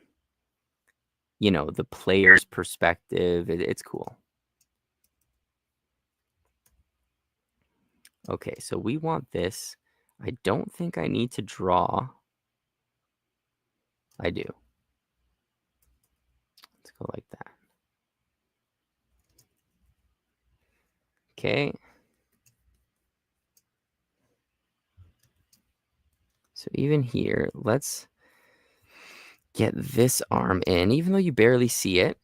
the player's perspective. It's cool. Okay, so we want this. I don't think I need to draw. I do. Let's go like that. Okay. So even here, let's get this arm in, even though you barely see it.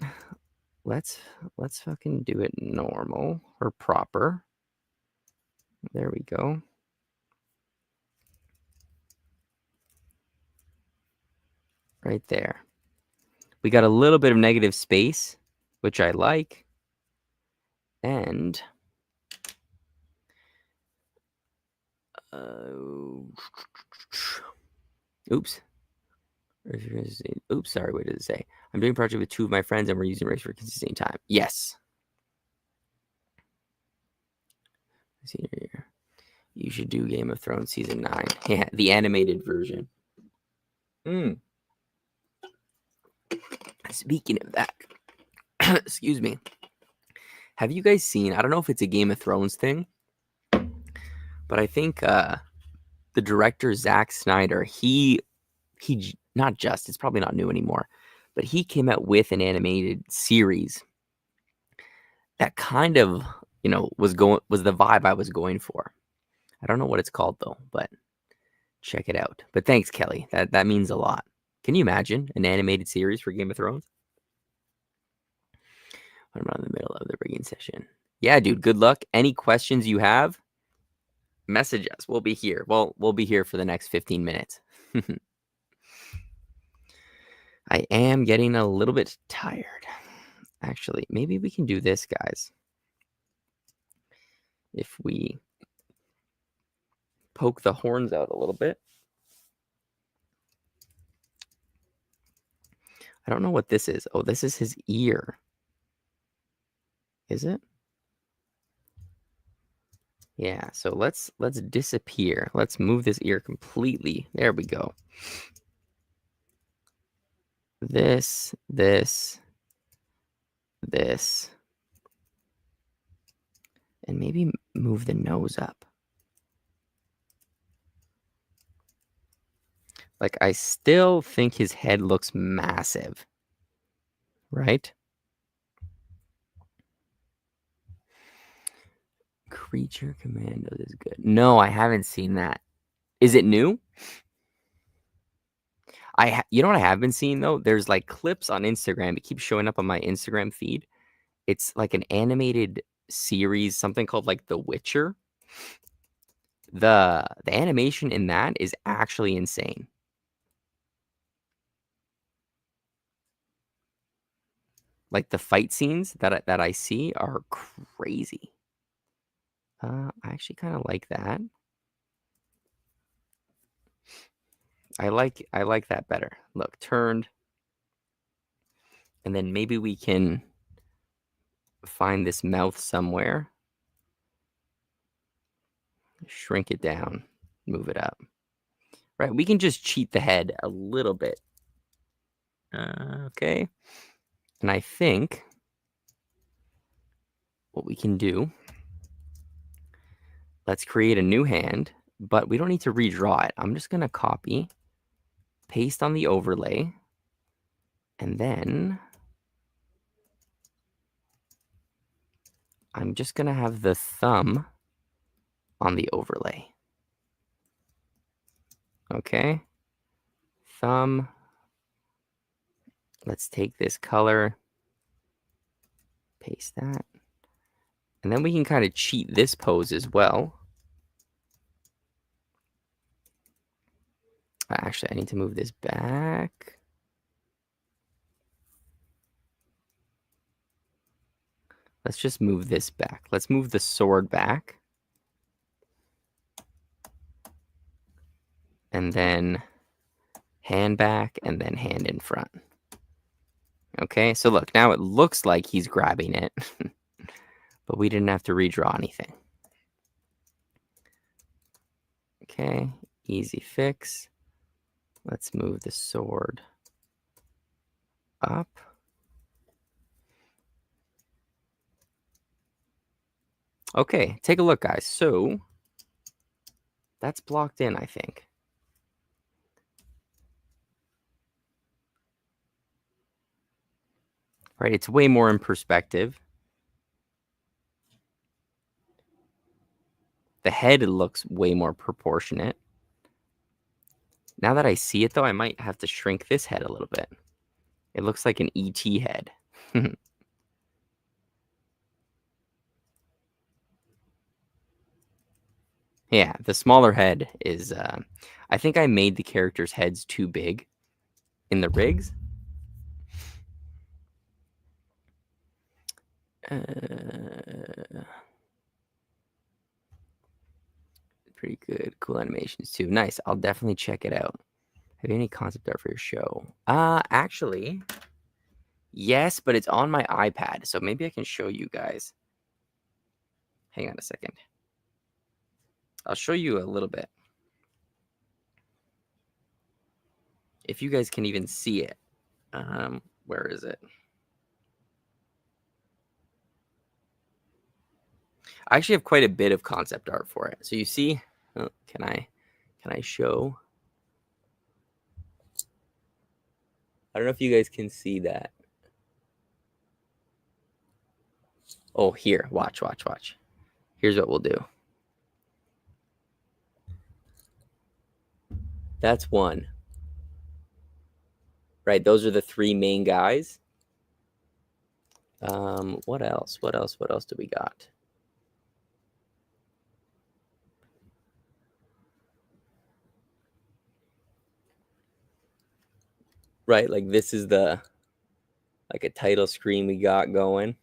Let's fucking do it normal or proper. There we go. Right there. We got a little bit of negative space, which I like. And oops. Oops, sorry, what did it say? I'm doing a project with two of my friends and we're using rigs for consistent time. Yes. You should do Game of Thrones season 9. Yeah, the animated version. Speaking of that, excuse me. Have you guys seen, I don't know if it's a Game of Thrones thing, but I think the director, Zack Snyder, he not just, it's probably not new anymore, but he came out with an animated series that kind of, was the vibe I was going for. I don't know what it's called though, but check it out. But thanks, Kelly. That means a lot. Can you imagine an animated series for Game of Thrones? I'm around the middle of the rigging session. Yeah, dude, good luck. Any questions you have, message us. We'll be here. Well, we'll be here for the next 15 minutes. I am getting a little bit tired. Actually, maybe we can do this, guys. If we poke the horns out a little bit. I don't know what this is. Oh, this is his ear. Is it? Yeah, so let's disappear. Let's move this ear completely. There we go. This. And maybe move the nose up. Like, I still think his head looks massive. Right? Creature Commandos is good. No, I haven't seen that. Is it new? You know what I have been seeing though? There's like clips on Instagram. It keeps showing up on my Instagram feed. It's like an animated series, something called like The Witcher. The animation in that is actually insane. Like the fight scenes that I see are crazy. I actually kind of like that. I like that better. Look, turned. And then maybe we can find this mouth somewhere. Shrink it down. Move it up. Right, we can just cheat the head a little bit. Okay. And I think what we can do, let's create a new hand, but we don't need to redraw it. I'm just going to copy, paste on the overlay, and then I'm just going to have the thumb on the overlay. Okay. Thumb. Let's take this color, paste that. And then we can kind of cheat this pose as well. Actually, I need to move this back. Let's just move this back. Let's move the sword back. And then hand back, and then hand in front. Okay, so look, now it looks like he's grabbing it, but we didn't have to redraw anything. Okay, easy fix. Let's move the sword up. Okay, take a look, guys. So that's blocked in, I think. Right, it's way more in perspective. The head looks way more proportionate. Now that I see it, though, I might have to shrink this head a little bit. It looks like an ET head. Yeah, the smaller head is... I think I made the characters' heads too big in the rigs. Pretty good. Cool animations, too. Nice. I'll definitely check it out. Have you any concept art for your show? Actually, yes, but it's on my iPad, so maybe I can show you guys. Hang on a second. I'll show you a little bit. If you guys can even see it. Where is it? I actually have quite a bit of concept art for it. So you see, can I Can I show? I don't know if you guys can see that. Oh, here. Watch. Here's what we'll do. That's one. Right, those are the three main guys. What else? What else do we got? Right, like this is the like a title screen we got going.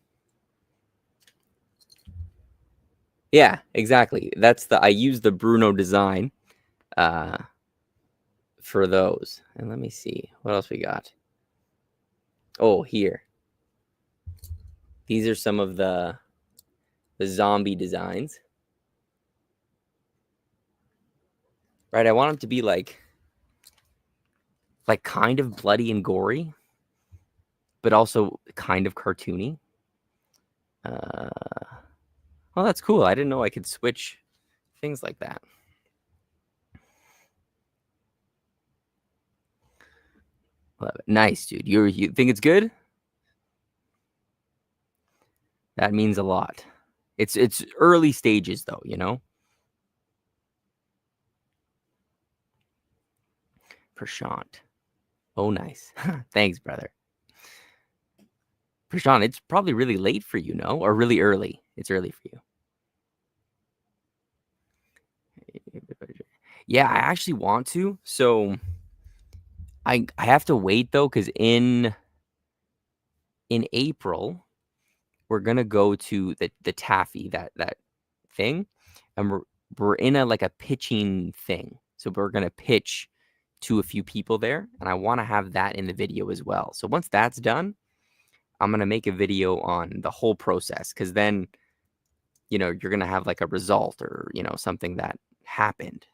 Yeah, exactly. That's the I use the Bruno design for those. And let me see what else we got. Oh, here. These are some of the zombie designs. Right, I want them to be like kind of bloody and gory, but also kind of cartoony. Well, that's cool. I didn't know I could switch things like that. Love it. Nice, dude. You think it's good? That means a lot. It's early stages though, you know? Prashant. Oh, nice. Thanks, brother. Prashant, it's probably really late for you, no? Or really early. It's early for you. Yeah, I actually want to. So I have to wait though, because in April, we're gonna go to the taffy, that thing, and we're in a like a pitching thing. So we're gonna pitch to a few people there, and I want to have that in the video as well. So once that's done, I'm gonna make a video on the whole process, because then you're gonna have like a result, or something that happened.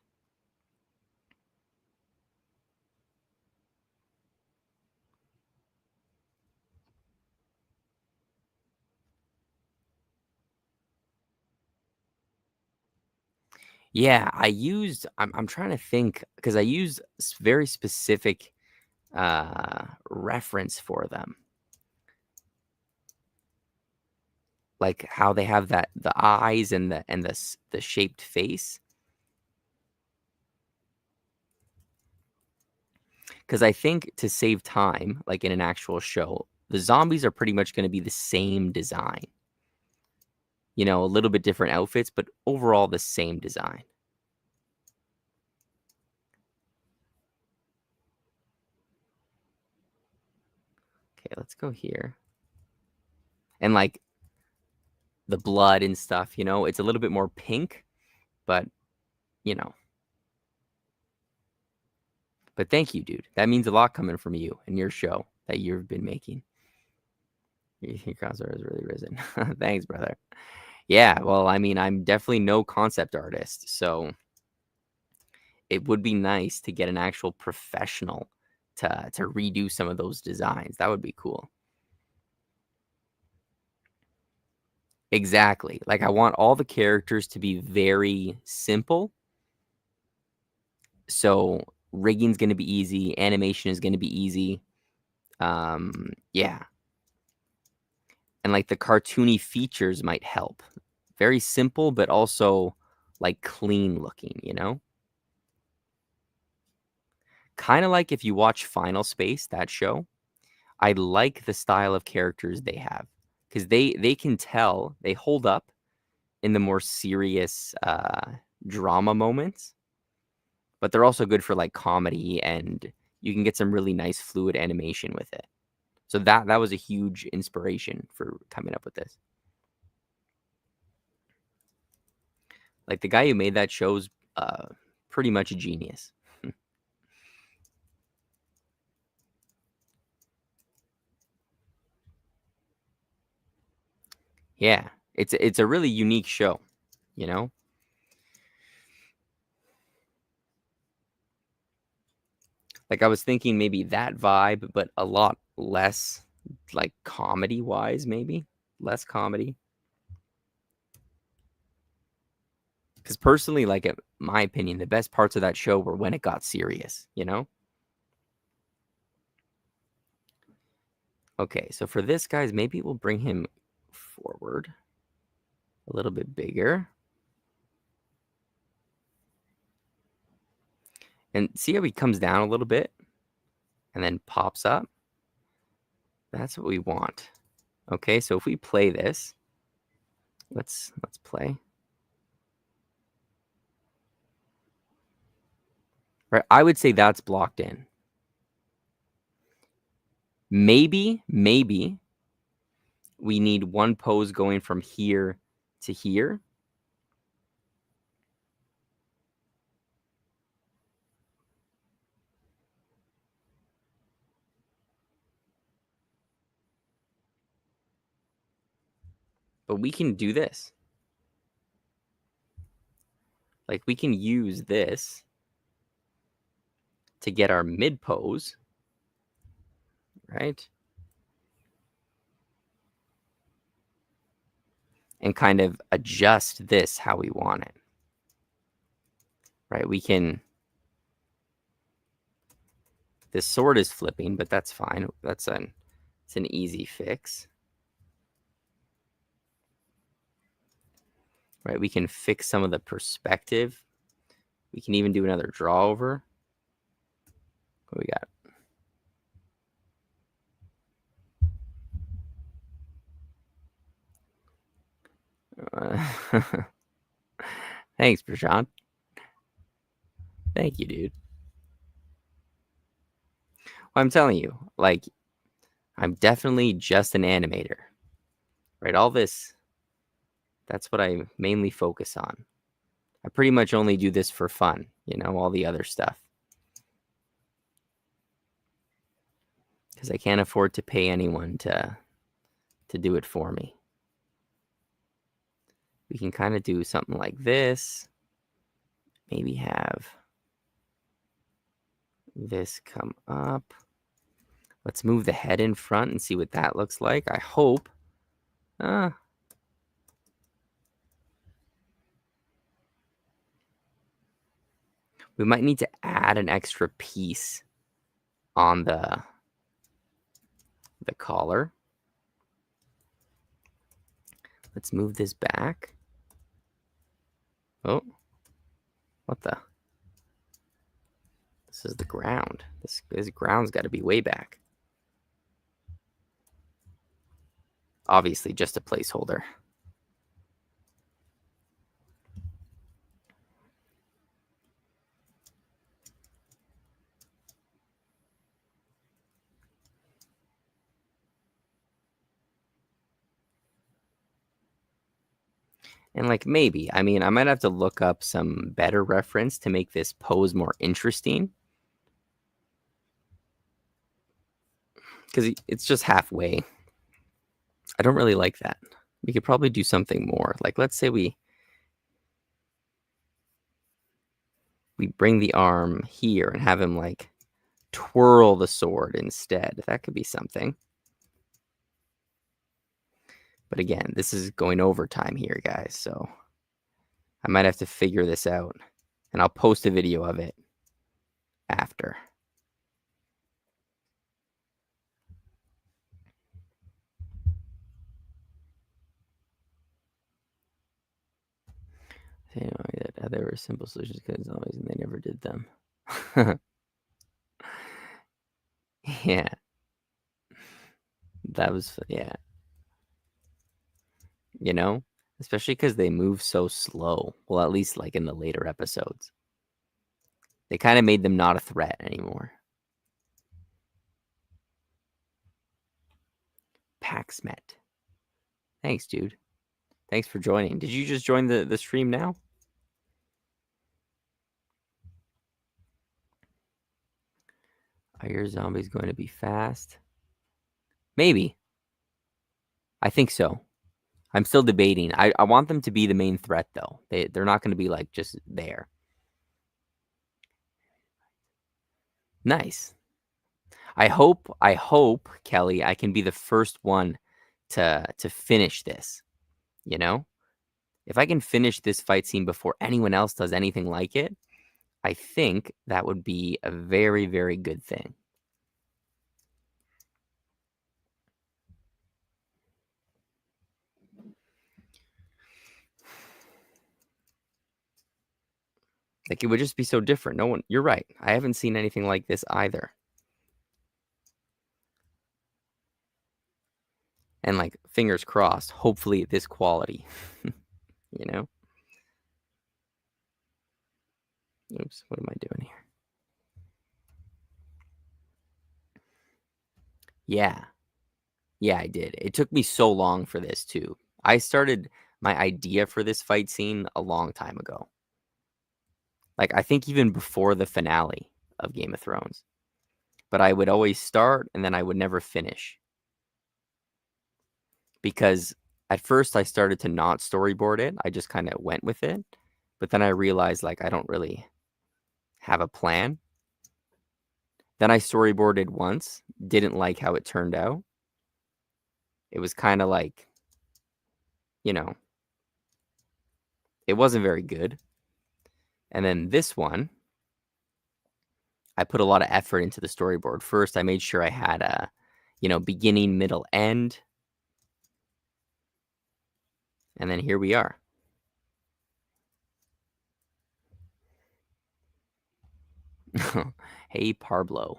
Yeah, I'm trying to think, because I used very specific reference for them, like how they have the eyes and the shaped face. Because I think, to save time, like in an actual show, the zombies are pretty much going to be the same design. A little bit different outfits, but overall the same design. Okay, let's go here. And like the blood and stuff, it's a little bit more pink, but But thank you, dude. That means a lot coming from you and your show that you've been making. Your concept has really risen. Thanks, brother. Yeah, well, I mean, I'm definitely no concept artist, so it would be nice to get an actual professional to redo some of those designs. That would be cool. Exactly. Like, I want all the characters to be very simple. So rigging's going to be easy. Animation is going to be easy. Yeah. And like the cartoony features might help. Very simple, but also like clean looking, Kind of like if you watch Final Space, that show. I like the style of characters they have, because they can tell they hold up in the more serious drama moments, but they're also good for like comedy, and you can get some really nice fluid animation with it. So that was a huge inspiration for coming up with this. Like the guy who made that show's pretty much a genius. Yeah, it's a really unique show, Like I was thinking maybe that vibe, but a lot less like comedy wise, maybe less comedy. Because personally, like, in my opinion, the best parts of that show were when it got serious, you know? Okay, so for this, guys, maybe we'll bring him forward a little bit bigger. And see how he comes down a little bit and then pops up? That's what we want. Okay, so if we play this, let's play. Right, I would say that's blocked in. Maybe we need one pose going from here to here. But we can do this. Like, we can use this to get our mid pose, right? And kind of adjust this how we want it, right? We can, this sword is flipping, but that's fine. It's an easy fix. Right, we can fix some of the perspective. We can even do another draw over. What we got? Thanks, Prashant. Thank you, dude. Well, I'm telling you, like, I'm definitely just an animator, right? All this, that's what I mainly focus on. I pretty much only do this for fun, you know, all the other stuff. Because I can't afford to pay anyone to do it for me. We can kind of do something like this. Maybe have this come up. Let's move the head in front and see what that looks like. I hope. We might need to add an extra piece on the collar. Let's move this back. Oh, what the? This is the ground. This ground's got to be way back. Obviously, just a placeholder. And like maybe, I mean, I might have to look up some better reference to make this pose more interesting. Because it's just halfway. I don't really like that. We could probably do something more. Like, let's say we bring the arm here and have him like twirl the sword instead. That could be something. But again, this is going overtime here, guys. So I might have to figure this out. And I'll post a video of it after. You know, there were simple solutions because always, and they never did them. Yeah. That was, yeah. You know, especially because they move so slow. Well, at least like in the later episodes. They kind of made them not a threat anymore. Paxmet. Thanks, dude. Thanks for joining. Did you just join the stream now? Are your zombies going to be fast? Maybe. I think so. I'm still debating. I want them to be the main threat, though. They're not going to be, like, just there. Nice. I hope, Kelly, I can be the first one to finish this, you know? If I can finish this fight scene before anyone else does anything like it, I think that would be a very, very good thing. Like, it would just be so different. No one, you're right. I haven't seen anything like this either. And like, fingers crossed, hopefully this quality, you know? Oops, what am I doing here? Yeah. Yeah, I did. It took me so long for this too. I started my idea for this fight scene a long time ago. Like, I think even before the finale of Game of Thrones. But I would always start and then I would never finish. Because at first I started to not storyboard it. I just kind of went with it. But then I realized like I don't really have a plan. Then I storyboarded once, didn't like how it turned out. It was kind of like, you know, it wasn't very good. And then this one, I put a lot of effort into the storyboard. First, I made sure I had a, beginning, middle, end. And then here we are. Hey, Pablo.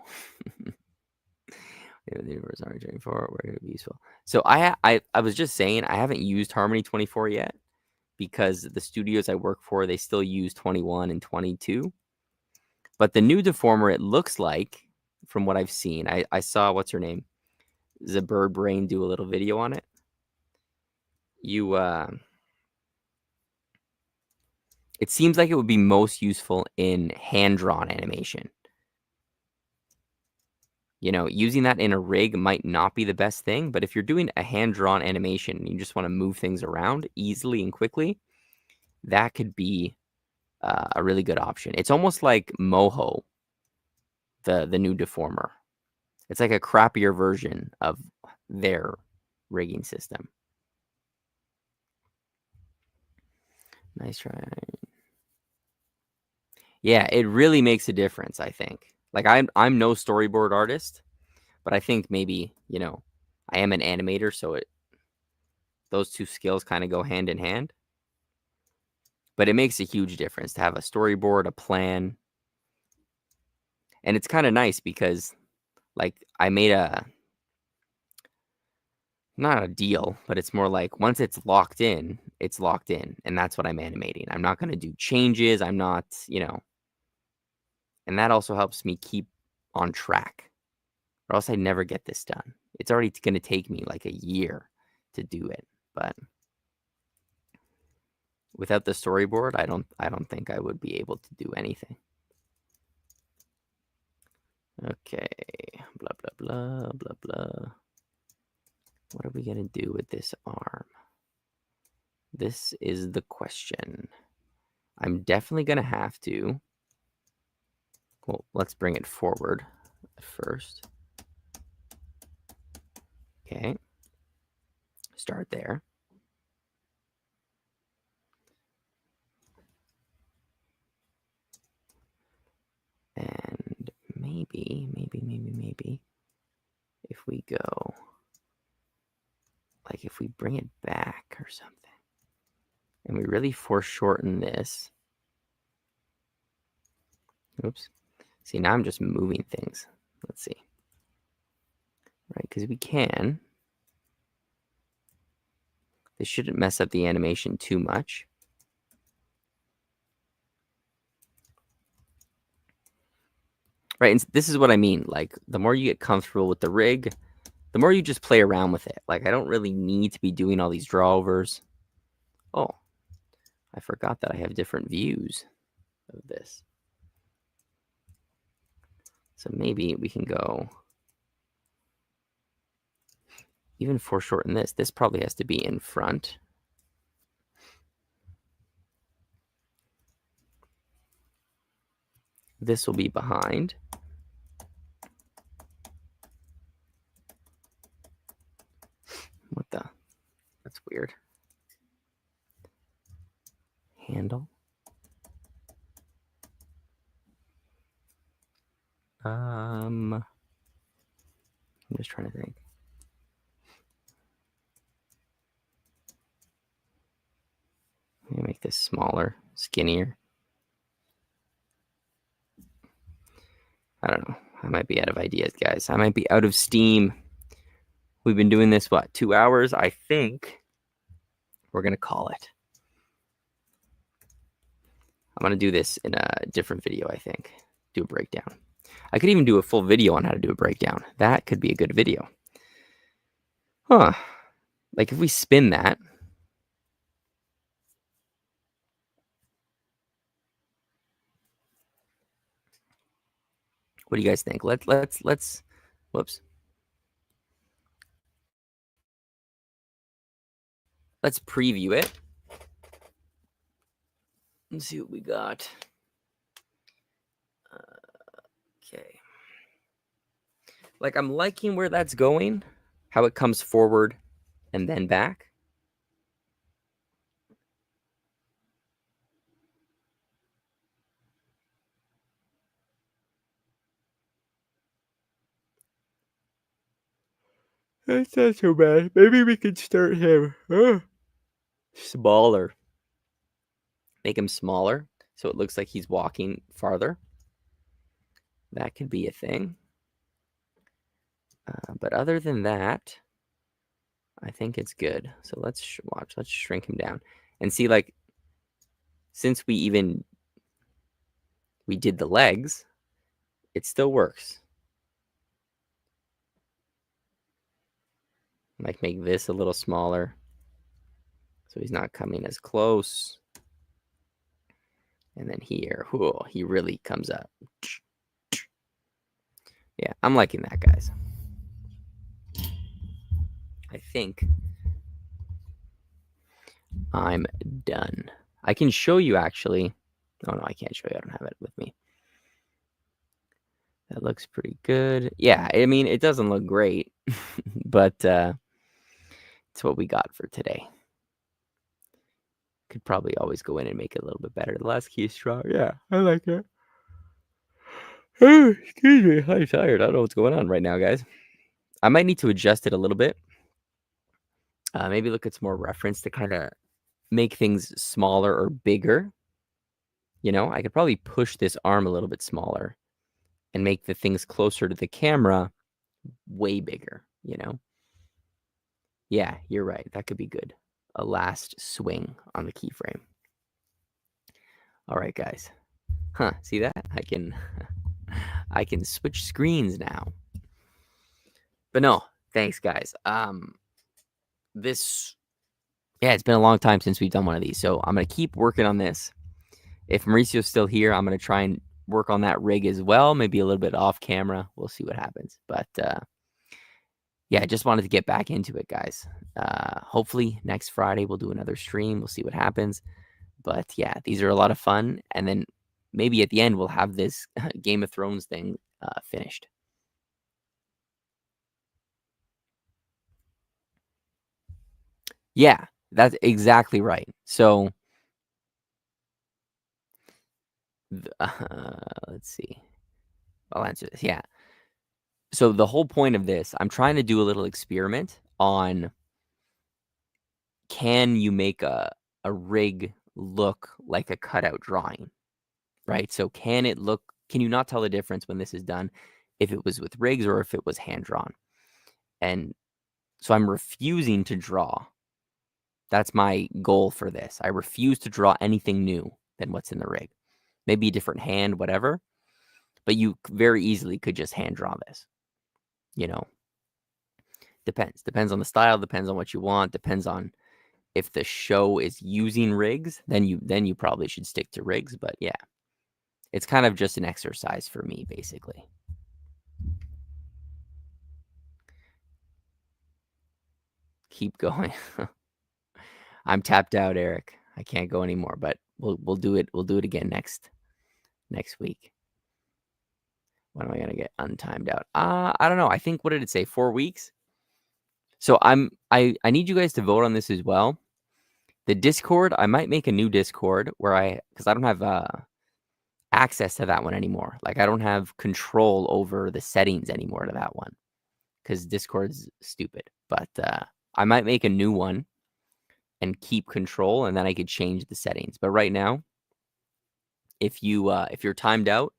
The universe Harmony 24, where it would be useful. So I was just saying I haven't used Harmony 24 yet because the studios I work for, they still use 21 and 22. But the new Deformer, it looks like, from what I've seen, I saw, what's her name? The Bird Brain do a little video on it. It seems like it would be most useful in hand-drawn animation. Using that in a rig might not be the best thing, but if you're doing a hand-drawn animation and you just want to move things around easily and quickly, that could be a really good option. It's almost like Moho, the new Deformer. It's like a crappier version of their rigging system. Nice try. Yeah, it really makes a difference, I think. Like, I'm no storyboard artist, but I think maybe, I am an animator, so those two skills kind of go hand in hand. But it makes a huge difference to have a storyboard, a plan. And it's kind of nice because, like, I made not a deal, but it's more like once it's locked in, it's locked in. And that's what I'm animating. I'm not going to do changes. I'm not, and that also helps me keep on track, or else I never get this done. It's already going to take me like a year to do it. But without the storyboard, I don't think I would be able to do anything. Okay, blah, blah, blah, blah, blah. What are we going to do with this arm? This is the question. I'm definitely going to have to. Well, let's bring it forward first. Okay. Start there. And maybe, if we go, like if we bring it back or something, and we really foreshorten this. Oops. See, now I'm just moving things. Let's see. Right, because we can. This shouldn't mess up the animation too much. Right, and this is what I mean. Like, the more you get comfortable with the rig, the more you just play around with it. Like, I don't really need to be doing all these drawovers. Oh, I forgot that I have different views of this. So maybe we can go, even foreshorten this. This probably has to be in front. This will be behind. What the? That's weird. handle. I'm just trying to think. Let me make this smaller, skinnier. I don't know. I might be out of ideas, guys. I might be out of steam. We've been doing this, what, 2 hours? I think we're going to call it. I'm going to do this in a different video, I think. Do a breakdown. I could even do a full video on how to do a breakdown. That could be a good video. Huh. Like if we spin that. What do you guys think? Let's whoops. Let's preview it. Let's see what we got. Okay. Like I'm liking where that's going, how it comes forward and then back. That's not so bad. Maybe we could start him smaller. Make him smaller so it looks like he's walking farther. That could be a thing. But other than that, I think it's good. So let's watch. Let's shrink him down and see, like, since we did the legs, it still works. Like make this a little smaller so he's not coming as close. And then here, whoa, he really comes up. Yeah, I'm liking that, guys. I think I'm done. I can show you actually. Oh, no, I can't show you. I don't have it with me. That looks pretty good. Yeah, I mean, it doesn't look great, but it's what we got for today. Could probably always go in and make it a little bit better. The last key is strong. Yeah, I like it. Oh, excuse me. I'm tired. I don't know what's going on right now, guys. I might need to adjust it a little bit. Maybe look at some more reference to kind of make things smaller or bigger. You know, I could probably push this arm a little bit smaller and make the things closer to the camera way bigger, you know? Yeah, you're right. That could be good. A last swing on the keyframe. All right, guys. Huh, see that? I can switch screens now. But no, thanks, guys. It's been a long time since we've done one of these, so I'm going to keep working on this. If Mauricio's still here, I'm going to try and work on that rig as well, maybe a little bit off camera. We'll see what happens. But yeah, I just wanted to get back into it, guys. Hopefully next Friday we'll do another stream. We'll see what happens. But yeah, these are a lot of fun. And then maybe at the end we'll have this Game of Thrones thing finished. Yeah, that's exactly right. So let's see. I'll answer this. Yeah. So the whole point of this, I'm trying to do a little experiment on, can you make a rig look like a cutout drawing, right? So can you not tell the difference when this is done if it was with rigs or if it was hand drawn? And so I'm refusing to draw. That's my goal for this. I refuse to draw anything new than what's in the rig. Maybe a different hand, whatever. But you very easily could just hand draw this. You know, depends on the style, depends on what you want, depends on if the show is using rigs, then you probably should stick to rigs. But yeah, it's kind of just an exercise for me, basically. Keep going. I'm tapped out, Eric. I can't go anymore, but we'll do it. We'll do it again next week. When am I gonna get untimed out? I don't know. I think, what did it say? 4 weeks. So I need you guys to vote on this as well. The Discord, I might make a new Discord where because I don't have access to that one anymore. Like, I don't have control over the settings anymore to that one because Discord's stupid. But I might make a new one and keep control, and then I could change the settings. But right now, if you're timed out,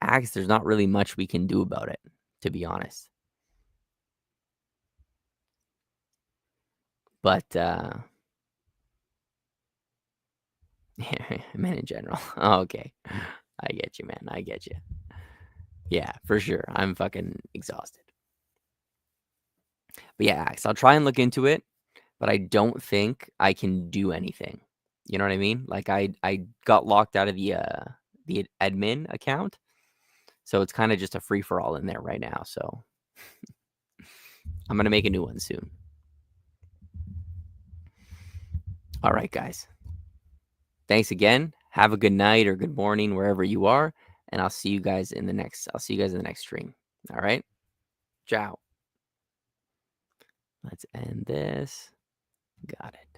Axe, there's not really much we can do about it, to be honest. But men in general. Oh, okay. I get you, man. I get you. Yeah, for sure. I'm fucking exhausted. But yeah, Axe, I'll try and look into it, but I don't think I can do anything. You know what I mean? Like I got locked out of the admin account. So it's kind of just a free for all in there right now. So I'm going to make a new one soon. All right, guys. Thanks again. Have a good night or good morning wherever you are, and I'll see you guys in the next stream. All right? Ciao. Let's end this. Got it.